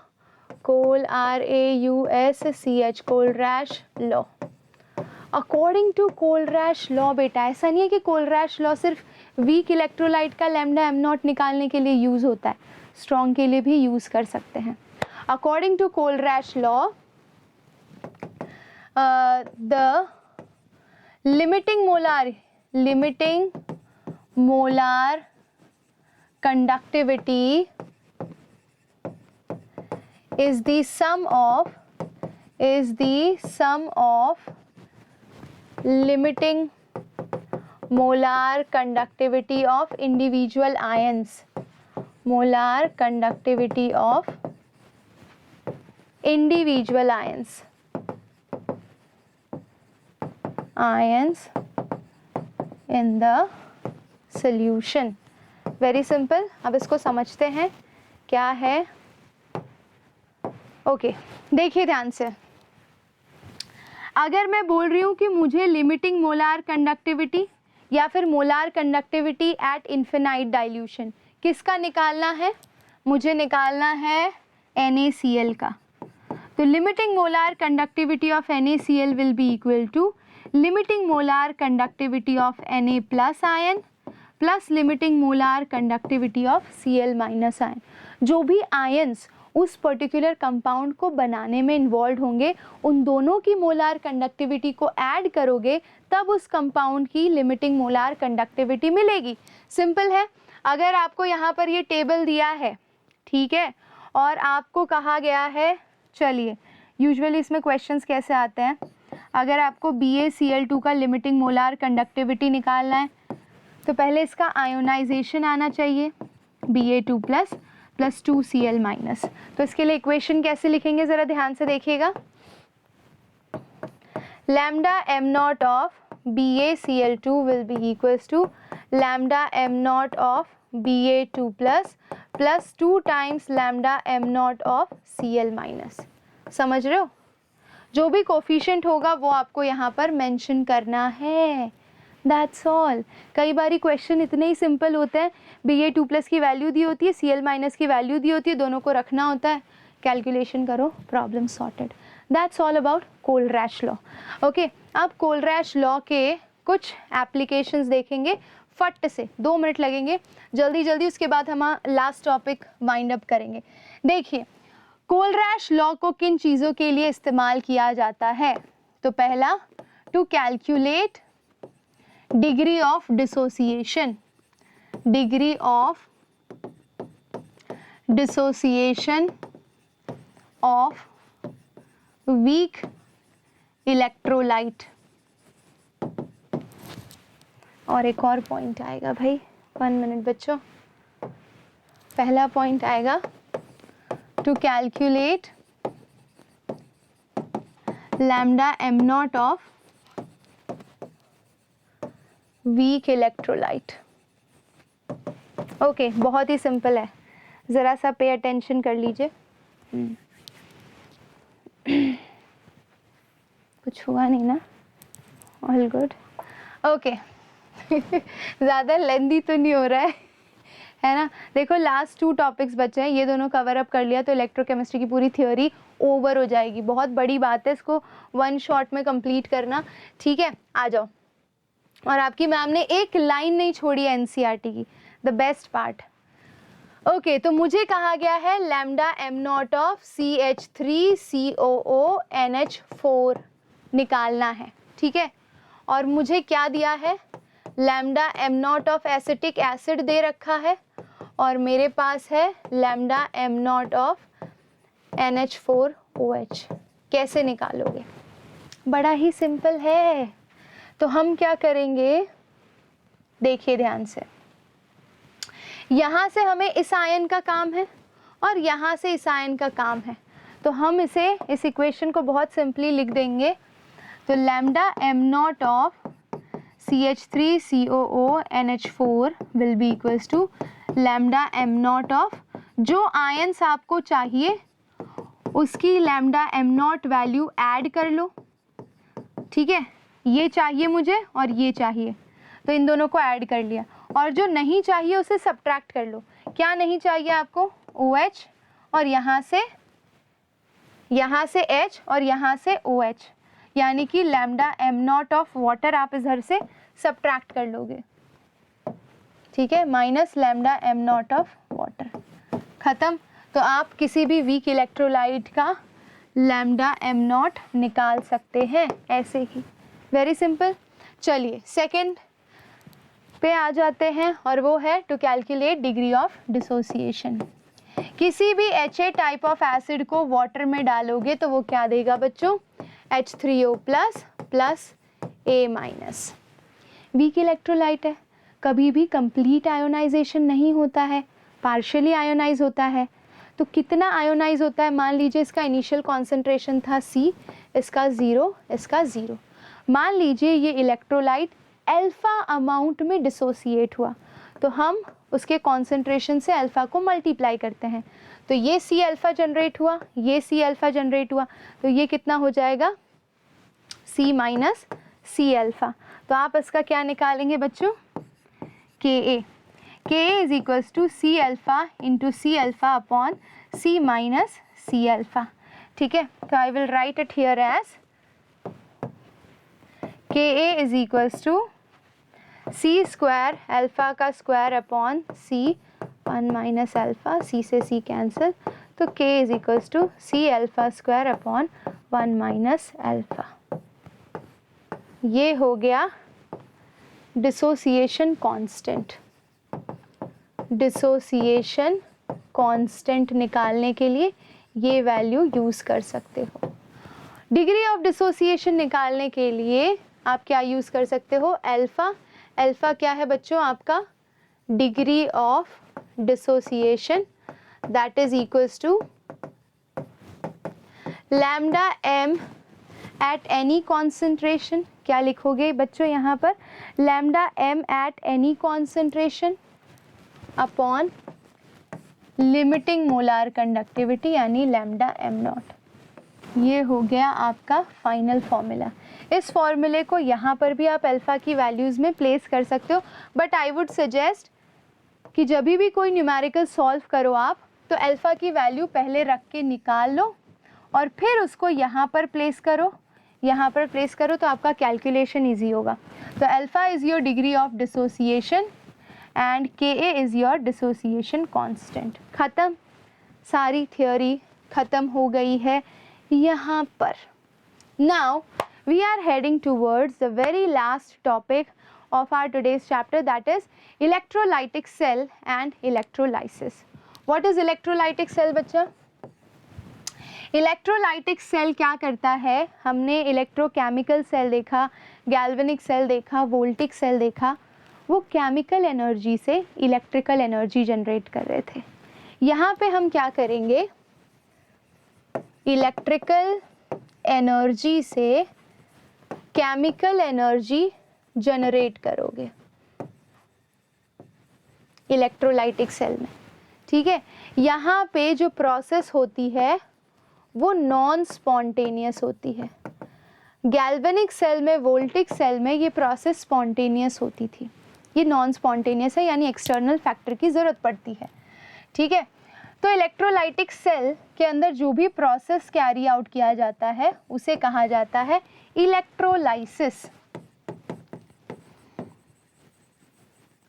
Kohlrausch RAUSCH, Kohlrausch law. According to Kohlrausch law बेटा, ऐसा नहीं है कि कोलरैश लॉ सिर्फ वीक इलेक्ट्रोलाइट का लैम्डा एम नॉट निकालने के लिए यूज़ होता है, स्ट्रॉन्ग के लिए भी यूज़ कर सकते हैं। According to Kohlrausch law, the limiting molar conductivity is the sum of limiting molar conductivity of individual ions, molar conductivity of individual ions in the solution। Very simple. अब इसको समझते हैं क्या है। ओके, देखिए ध्यान से, अगर मैं बोल रही हूँ कि मुझे लिमिटिंग मोलार कंडक्टिविटी या फिर molar conductivity at infinite dilution किसका निकालना है? मुझे निकालना है NaCl का। तो limiting molar conductivity of NaCl will be equal to limiting molar conductivity of Na plus ion plus limiting molar conductivity of Cl minus ion. जो भी आयंस उस पर्टिकुलर कंपाउंड को बनाने में इन्वॉल्व होंगे, उन दोनों की मोलार कंडक्टिविटी को ऐड करोगे तब उस कंपाउंड की लिमिटिंग मोलार कंडक्टिविटी मिलेगी। सिंपल है। अगर आपको यहाँ पर ये टेबल दिया है, ठीक है, और आपको कहा गया है, चलिए यूजुअली इसमें क्वेश्चंस कैसे आते हैं, अगर आपको BaCl2 का लिमिटिंग मोलार कंडक्टिविटी निकालना है तो पहले इसका आयोनाइजेशन आना चाहिए, Ba2 प्लस 2Cl माइनस। तो इसके लिए इक्वेशन कैसे लिखेंगे ज़रा ध्यान से देखिएगा। Lambda M not of BaCl2 will be equals to lambda M not of Ba2 plus 2 times lambda M not of Cl minus. समझ रहे हो? जो भी कोफिशिएंट होगा वो आपको यहाँ पर मेंशन करना है। That's all. कई बार क्वेश्चन इतने ही सिंपल होते हैं, Ba2 प्लस की वैल्यू दी होती है, Cl माइनस की वैल्यू दी होती है, दोनों को रखना होता है, कैलकुलेशन करो, problem sorted. That's all about Kohlrausch law. Okay, अब कोलरैश लॉ के कुछ एप्लीकेशंस देखेंगे फट से, 2 मिनट लगेंगे जल्दी जल्दी, उसके बाद हम लास्ट टॉपिक वाइंड अप करेंगे। देखिए कोलरैश लॉ को किन चीज़ों के लिए इस्तेमाल किया जाता है? तो पहला, to calculate degree of dissociation, degree of dissociation of weak electrolyte. और एक और पॉइंट आएगा भाई, 1 मिनट बच्चों। पहला पॉइंट आएगा to calculate lambda m naught of weak electrolyte। Okay, बहुत ही सिंपल है, ज़रा सा पे अटेंशन कर लीजिए। कुछ हुआ नहीं ना? All good. ओके, ज़्यादा लेंदी तो नहीं हो रहा है ना। देखो लास्ट 2 टॉपिक्स बचे हैं, ये दोनों कवर अप कर लिया तो इलेक्ट्रोकेमिस्ट्री की पूरी थ्योरी ओवर हो जाएगी। बहुत बड़ी बात है इसको 1 शॉट में कंप्लीट करना, ठीक है। आ जाओ। और आपकी मैम ने एक लाइन नहीं छोड़ी है एनसीईआरटी की, द बेस्ट पार्ट। ओके, तो मुझे कहा गया है lambda M not of CH3COONH4 निकालना है, ठीक है। और मुझे क्या दिया है, lambda M not of acetic acid दे रखा है, और मेरे पास है lambda M not of NH4OH। कैसे निकालोगे, बड़ा ही सिंपल है। तो हम क्या करेंगे, देखिए ध्यान से, यहाँ से हमें इस आयन का काम है और यहाँ से इस आयन का काम है, तो हम इस इक्वेशन को बहुत सिंपली लिख देंगे। तो lambda M not of CH3COONH4 will be equals to lambda M not of, जो आयन्स आपको चाहिए उसकी lambda M nought value add कर लो, ठीक है। ये चाहिए मुझे और ये चाहिए, तो इन दोनों को ऐड कर लिया, और जो नहीं चाहिए उसे सब्ट्रैक्ट कर लो। क्या नहीं चाहिए आपको, OH, और यहाँ से H और यहाँ से OH, यानी कि lambda M not of water आप इधर से सब्ट्रैक्ट कर लोगे, ठीक है, minus lambda M not of water, खत्म। तो आप किसी भी वीक इलेक्ट्रोलाइट का लैम्डा एम नॉट निकाल सकते हैं ऐसे ही, वेरी सिंपल। चलिए सेकंड पे आ जाते हैं, और वो है to calculate degree of dissociation. किसी भी HA टाइप ऑफ एसिड को वाटर में डालोगे तो वो क्या देगा बच्चों, H3O plus A-। Week electrolyte है, कभी भी कंप्लीट आयोनाइजेशन नहीं होता है, पार्शियली आयोनाइज होता है। तो कितना आयोनाइज होता है, मान लीजिए इसका इनिशियल कॉन्सेंट्रेशन था C, इसका 0, इसका 0। मान लीजिए ये इलेक्ट्रोलाइट अल्फा अमाउंट में डिसोसिएट हुआ, तो हम उसके कॉन्सेंट्रेशन से अल्फा को मल्टीप्लाई करते हैं, तो ये C अल्फा जनरेट हुआ, ये C अल्फा जनरेट हुआ, तो ये कितना हो जाएगा, C माइनस C अल्फा। तो आप इसका क्या निकालेंगे बच्चों, Ka is equals to C alpha into C alpha upon C minus C alpha, ठीक है। तो I will write it here as Ka is equals to C square alpha का square upon C 1 minus alpha, C से C cancel, तो K is equals to C alpha square upon 1 minus alpha. ये हो गया dissociation constant. Dissociation constant निकालने के लिए ये वैल्यू यूज़ कर सकते हो। डिग्री ऑफ डिसोसिएशन निकालने के लिए आप क्या यूज़ कर सकते हो, अल्फ़ा। अल्फ़ा क्या है बच्चों आपका, degree of dissociation, that is equals to lambda M at any concentration. क्या लिखोगे बच्चों यहाँ पर, lambda M at any concentration upon limiting molar conductivity, यानी लैम्डा एम नॉट। ये हो गया आपका फाइनल फॉर्मूला। इस फॉर्मूले को यहाँ पर भी आप अल्फ़ा की वैल्यूज़ में प्लेस कर सकते हो, बट आई वुड सजेस्ट कि जब भी कोई न्यूमेरिकल सॉल्व करो आप, तो अल्फ़ा की वैल्यू पहले रख के निकाल लो और फिर उसको यहाँ पर प्लेस करो, यहाँ पर प्लेस करो, तो आपका कैलकुलेशन ईजी होगा। तो alpha is your degree of dissociation and Ka is your dissociation constant. ख़त्म, सारी थ्योरी ख़त्म हो गई है यहाँ पर। Now we are heading towards the very last topic of our today's chapter, that is electrolytic cell and electrolysis. What is electrolytic cell बच्चा? Electrolytic cell क्या करता है, हमने इलेक्ट्रोकेमिकल सेल देखा, गैल्वेनिक सेल देखा, वोल्टिक सेल देखा, वो chemical energy से इलेक्ट्रिकल एनर्जी जनरेट कर रहे थे। यहाँ पे हम क्या करेंगे, इलेक्ट्रिकल एनर्जी से केमिकल एनर्जी जनरेट करोगे इलेक्ट्रोलाइटिक सेल में, ठीक है। यहाँ पे जो प्रोसेस होती है वो नॉन स्पॉन्टेनियस होती है। गैल्वेनिक सेल में, वोल्टिक सेल में ये प्रोसेस स्पॉन्टेनियस होती थी। ये नॉन स्पॉन्टेनियस है, यानी एक्सटर्नल फैक्टर की ज़रूरत पड़ती है। ठीक है, तो इलेक्ट्रोलाइटिक सेल के अंदर जो भी प्रोसेस कैरी आउट किया जाता है उसे कहा जाता है electrolysis.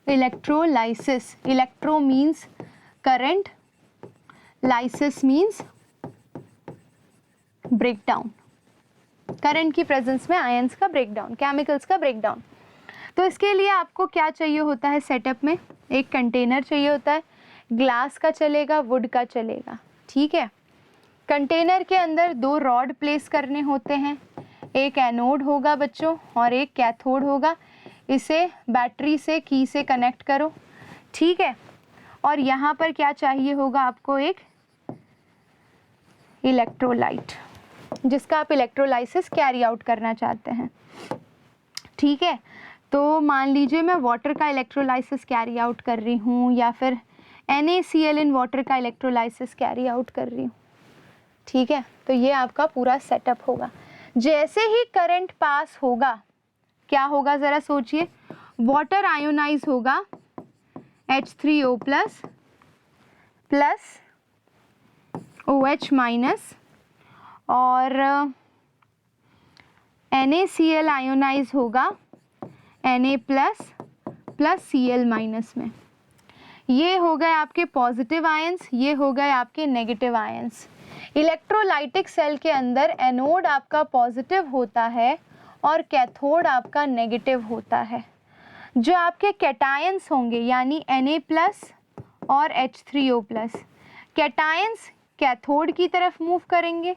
Electrolysis, electro means current, lysis means breakdown, current की प्रेजेंस में आयंस का ब्रेकडाउन, केमिकल्स का ब्रेकडाउन। तो इसके लिए आपको क्या चाहिए होता है सेटअप में, एक कंटेनर चाहिए होता है, ग्लास का चलेगा, वुड का चलेगा। ठीक है, कंटेनर के अंदर 2 रॉड प्लेस करने होते हैं, एक एनोड होगा बच्चों और एक कैथोड होगा। इसे बैटरी से की से कनेक्ट करो। ठीक है, और यहाँ पर क्या चाहिए होगा आपको, एक इलेक्ट्रोलाइट जिसका आप इलेक्ट्रोलाइसिस कैरी आउट करना चाहते हैं। ठीक है, तो मान लीजिए मैं वाटर का इलेक्ट्रोलाइसिस कैरी आउट कर रही हूँ या फिर NaCl इन वाटर का इलेक्ट्रोलाइसिस कैरी आउट कर रही हूँ। ठीक है, तो ये आपका पूरा सेटअप होगा। जैसे ही करंट पास होगा क्या होगा ज़रा सोचिए, वाटर आयोनाइज होगा H3O प्लस OH माइनस और NaCl आयोनाइज होगा Na प्लस Cl माइनस में। ये हो गए आपके पॉजिटिव आयंस, ये हो गए आपके नेगेटिव आयंस। इलेक्ट्रोलाइटिक सेल के अंदर एनोड आपका पॉजिटिव होता है और कैथोड आपका नेगेटिव होता है। जो आपके कैटायंस होंगे यानी Na+ और H3O+, कैटायंस कैथोड की तरफ मूव करेंगे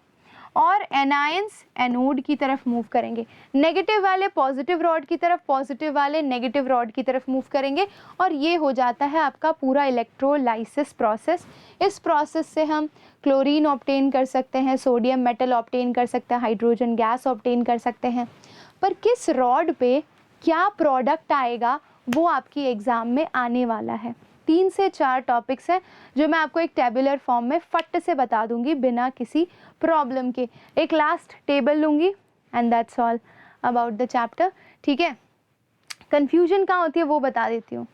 और एनायंस एनोड की तरफ मूव करेंगे। नेगेटिव वाले पॉजिटिव रॉड की तरफ, पॉजिटिव वाले नेगेटिव रॉड की तरफ मूव करेंगे और ये हो जाता है आपका पूरा इलेक्ट्रोलाइसिस प्रोसेस। इस प्रोसेस से हम क्लोरीन ऑब्टेन कर सकते हैं, सोडियम मेटल ऑब्टेन कर सकते हैं, हाइड्रोजन गैस ऑब्टेन कर सकते हैं। पर किस रॉड पे क्या प्रोडक्ट आएगा वो आपकी एग्ज़ाम में आने वाला है। 3 से 4 टॉपिक्स हैं जो मैं आपको एक टेबुलर फॉर्म में फट से बता दूंगी बिना किसी प्रॉब्लम के। एक लास्ट टेबल लूँगी and that's all about the chapter. ठीक है, कन्फ्यूजन कहाँ होती है वो बता देती हूँ।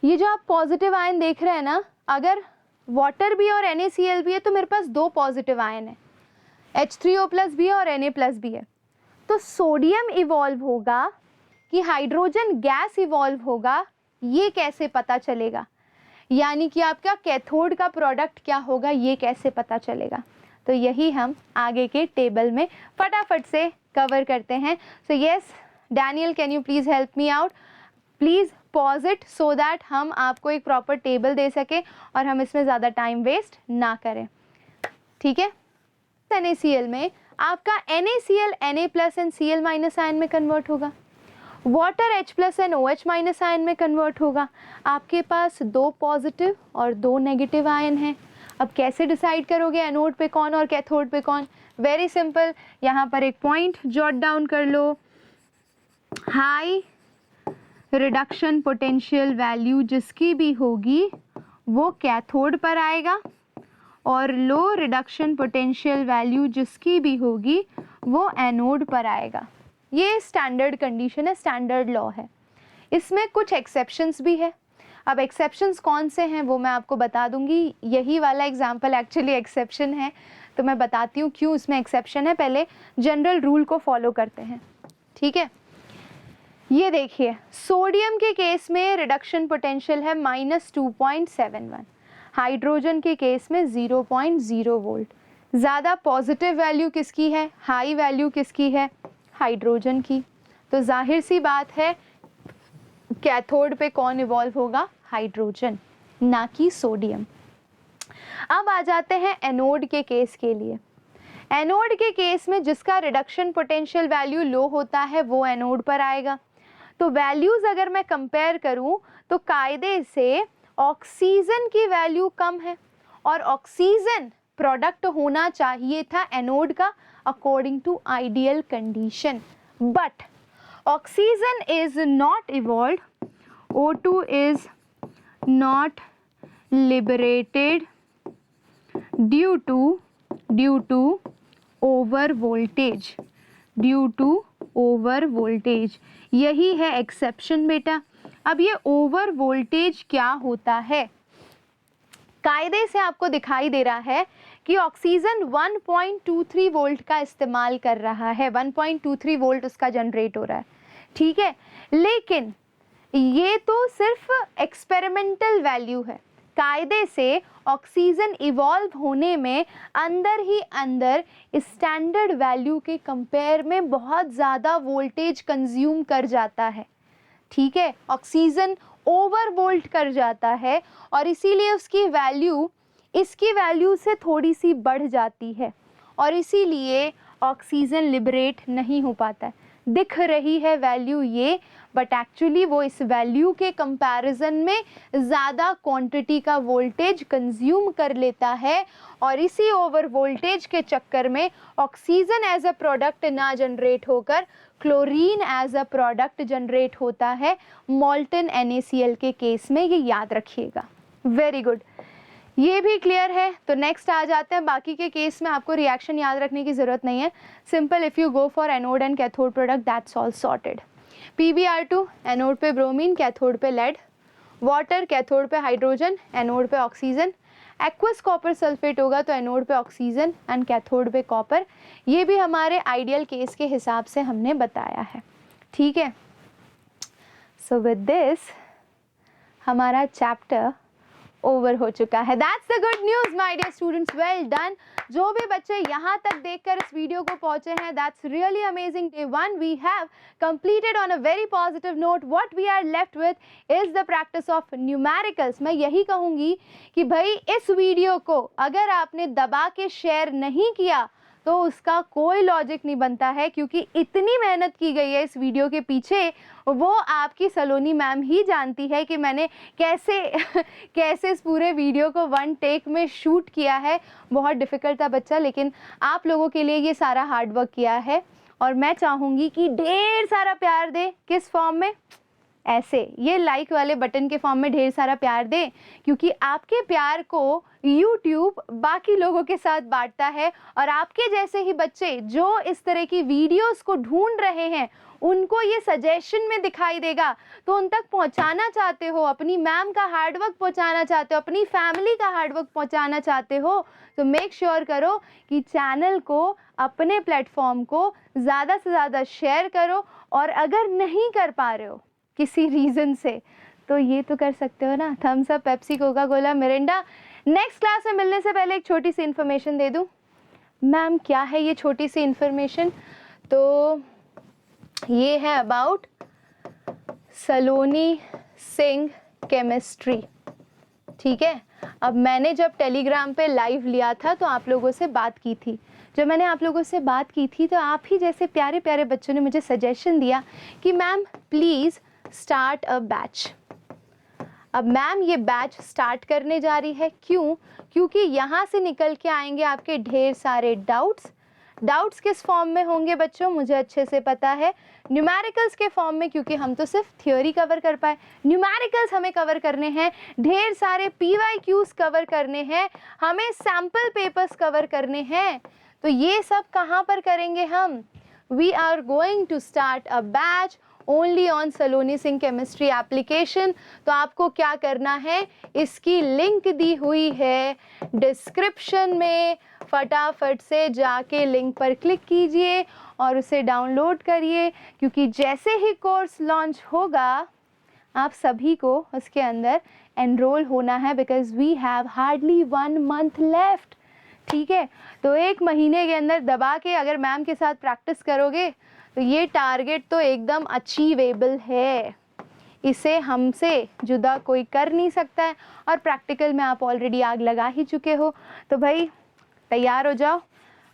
ये जो आप पॉजिटिव आयन देख रहे हैं ना, अगर वाटर भी और NaCl भी है तो मेरे पास 2 पॉजिटिव आयन है, H3O+ भी है और Na+ भी है। तो सोडियम इवॉल्व होगा कि हाइड्रोजन गैस इवॉल्व होगा, ये कैसे पता चलेगा? यानी कि आपका कैथोड का प्रोडक्ट क्या होगा ये कैसे पता चलेगा? तो यही हम आगे के टेबल में फटाफट से कवर करते हैं। So yes Daniel, can you please help me out? Please pause it so that हम आपको एक प्रॉपर टेबल दे सकें और हम इसमें ज़्यादा टाइम वेस्ट ना करें। ठीक है, NaCl में आपका NaCl Na+ and Cl- ion में कन्वर्ट होगा, water H+ and OH- ion में कन्वर्ट होगा। आपके पास 2 पॉजिटिव और 2 नेगेटिव आयन हैं। अब कैसे डिसाइड करोगे एनोड पे कौन और कैथोड पे कौन? वेरी सिंपल, यहाँ पर एक पॉइंट जॉट डाउन कर लो, हाई रिडक्शन पोटेंशियल वैल्यू जिसकी भी होगी वो कैथोड पर आएगा और लो रिडक्शन पोटेंशियल वैल्यू जिसकी भी होगी वो एनोड पर आएगा। ये स्टैंडर्ड कंडीशन है, स्टैंडर्ड लॉ है। इसमें कुछ एक्सेप्शंस भी है। अब एक्सेप्शंस कौन से हैं वो मैं आपको बता दूंगी। यही वाला एग्जांपल एक्चुअली एक्सेप्शन है, तो मैं बताती हूँ क्यों इसमें एक्सेप्शन है। पहले जनरल रूल को फॉलो करते हैं। ठीक है, ये देखिए, सोडियम के केस में रिडक्शन पोटेंशियल है -2.71, हाइड्रोजन के केस में 0.0 वोल्ट। ज़्यादा पॉजिटिव वैल्यू किसकी है, हाई वैल्यू किसकी है? हाइड्रोजन की। तो जाहिर सी बात है कैथोड पे कौन इवॉल्व होगा? हाइड्रोजन, ना कि सोडियम। अब आ जाते हैं एनोड के केस के लिए। एनोड के केस में जिसका रिडक्शन पोटेंशियल वैल्यू लो होता है वो एनोड पर आएगा। तो वैल्यूज अगर मैं कंपेयर करूं तो कायदे से ऑक्सीजन की वैल्यू कम है और ऑक्सीजन प्रोडक्ट होना चाहिए था एनोड का according to ideal condition, but oxygen is not evolved, O2 is not liberated due to over voltage, due to over voltage। यही है एक्सेप्शन बेटा। अब ये ओवर वोल्टेज क्या होता है? कायदे से आपको दिखाई दे रहा है कि ऑक्सीजन 1.23 वोल्ट का इस्तेमाल कर रहा है, 1.23 वोल्ट उसका जनरेट हो रहा है, ठीक है। लेकिन ये तो सिर्फ एक्सपेरिमेंटल वैल्यू है। कायदे से ऑक्सीजन इवॉल्व होने में अंदर ही अंदर स्टैंडर्ड वैल्यू के कंपेयर में बहुत ज़्यादा वोल्टेज कंज्यूम कर जाता है, ठीक है। ऑक्सीजन ओवर वोल्ट कर जाता है और इसीलिए उसकी वैल्यू इसकी वैल्यू से थोड़ी सी बढ़ जाती है और इसीलिए ऑक्सीजन लिबरेट नहीं हो पाता है। दिख रही है वैल्यू ये, बट एक्चुअली वो इस वैल्यू के कंपैरिजन में ज़्यादा क्वांटिटी का वोल्टेज कंज्यूम कर लेता है और इसी ओवर वोल्टेज के चक्कर में ऑक्सीजन एज अ प्रोडक्ट ना जनरेट होकर chlorine as a product generate होता है मॉल्टन NaCl के केस में, ये याद रखिएगा। वेरी गुड, ये भी क्लियर है। तो नेक्स्ट आ जाते हैं, बाकी के केस में आपको रिएक्शन याद रखने की ज़रूरत नहीं है। Simple, if you go for anode and cathode product, that's all sorted. PbR2 anode पे ब्रोमीन, कैथोड पे लेड, वाटर कैथोड पे हाइड्रोजन, एनोड पे ऑक्सीजन, एक्वस कॉपर सल्फेट होगा तो एनोड पे ऑक्सीजन एंड कैथोड पे कॉपर। ये भी हमारे आइडियल केस के हिसाब से हमने बताया है, ठीक है। सो विद दिस हमारा चैप्टर ओवर हो चुका है। That's the good news my dear students, well done. जो भी बच्चे यहाँ तक देखकर इस वीडियो को पहुँचे हैं, that's really amazing. Day 1 we have completed on a very positive note. What we are left with is the practice of numericals. मैं यही कहूँगी कि भाई इस वीडियो को अगर आपने दबा के शेयर नहीं किया तो उसका कोई लॉजिक नहीं बनता है, क्योंकि इतनी मेहनत की गई है इस वीडियो के पीछे, वो आपकी सलोनी मैम ही जानती है कि मैंने कैसे कैसे इस पूरे वीडियो को वन टेक में शूट किया है। बहुत डिफ़िकल्ट था बच्चा, लेकिन आप लोगों के लिए ये सारा हार्डवर्क किया है और मैं चाहूँगी कि ढेर सारा प्यार दे। किस फॉर्म में? ऐसे, ये लाइक वाले बटन के फॉर्म में ढेर सारा प्यार दें, क्योंकि आपके प्यार को YouTube बाकी लोगों के साथ बांटता है और आपके जैसे ही बच्चे जो इस तरह की वीडियोस को ढूंढ रहे हैं उनको ये सजेशन में दिखाई देगा, तो उन तक पहुंचाना चाहते हो, अपनी मैम का हार्डवर्क पहुंचाना चाहते हो, अपनी फैमिली का हार्डवर्क पहुंचाना चाहते हो, तो मेक श्योर करो कि चैनल को, अपने प्लेटफॉर्म को ज़्यादा से ज़्यादा शेयर करो। और अगर नहीं कर पा रहे हो किसी रीज़न से, तो ये तो कर सकते हो ना, Thums Up, Pepsi, Coca Cola, Mirinda. Next class में मिलने से पहले एक छोटी सी इन्फॉर्मेशन दे दूँ। मैम क्या है ये छोटी सी इन्फॉर्मेशन? तो ये है अबाउट सलोनी सिंह केमिस्ट्री, ठीक है। अब मैंने जब टेलीग्राम पे लाइव लिया था तो आप लोगों से बात की थी। जब मैंने आप लोगों से बात की थी तो आप ही जैसे प्यारे प्यारे बच्चों ने मुझे सजेशन दिया कि ma'am please start a batch. अब मैम ये बैच स्टार्ट करने जा रही है, क्यों? क्योंकि यहाँ से निकल के आएंगे आपके ढेर सारे डाउट्स किस फॉर्म में होंगे बच्चों? मुझे अच्छे से पता है, न्यूमेरिकल्स के फॉर्म में, क्योंकि हम तो सिर्फ थ्योरी कवर कर पाए, न्यूमेरिकल्स हमें कवर करने हैं, ढेर सारे PYQs कवर करने हैं, हमें सैम्पल पेपर्स कवर करने हैं। तो ये सब कहाँ पर करेंगे हम? We are going to start a batch only on Saloni Singh chemistry application. तो आपको क्या करना है, इसकी लिंक दी हुई है डिस्क्रिप्शन में, फटाफट से जाके लिंक पर क्लिक कीजिए और उसे डाउनलोड करिए, क्योंकि जैसे ही कोर्स लॉन्च होगा आप सभी को उसके अंदर एनरोल होना है, because we have hardly 1 month left, ठीक है। तो 1 महीने के अंदर दबा के अगर मैम के साथ प्रैक्टिस करोगे तो ये टारगेट तो एकदम अचीवेबल है, इसे हमसे जुदा कोई कर नहीं सकता है। और प्रैक्टिकल में आप ऑलरेडी आग लगा ही चुके हो, तो भाई तैयार हो जाओ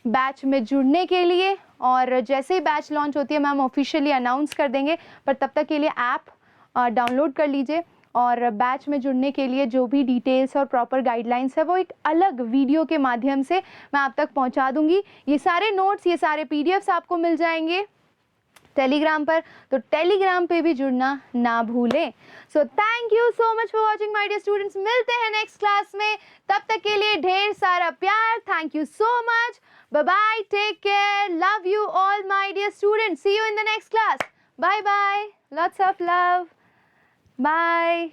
बैच में जुड़ने के लिए। और जैसे ही बैच लॉन्च होती है मैम ऑफिशियली अनाउंस कर देंगे, पर तब तक के लिए ऐप डाउनलोड कर लीजिए और बैच में जुड़ने के लिए जो भी डिटेल्स और प्रॉपर गाइडलाइंस है वो एक अलग वीडियो के माध्यम से मैं आप तक पहुंचा दूंगी। ये सारे नोट्स, ये सारे PDFs आपको मिल जाएंगे टेलीग्राम पर, तो टेलीग्राम पे भी जुड़ना ना भूलें। So thank you so much for watching my dear students. मिलते हैं नेक्स्ट क्लास में, तब तक के लिए ढेर सारा प्यार। Thank you so much, bye bye, take care, love you all my dear students, see you in the next class, bye bye, lots of love, bye.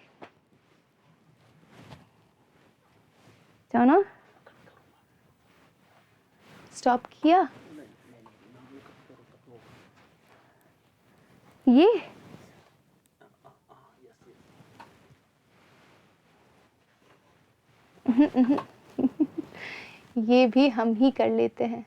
जाना, स्टॉप किया ये। ये भी हम ही कर लेते हैं।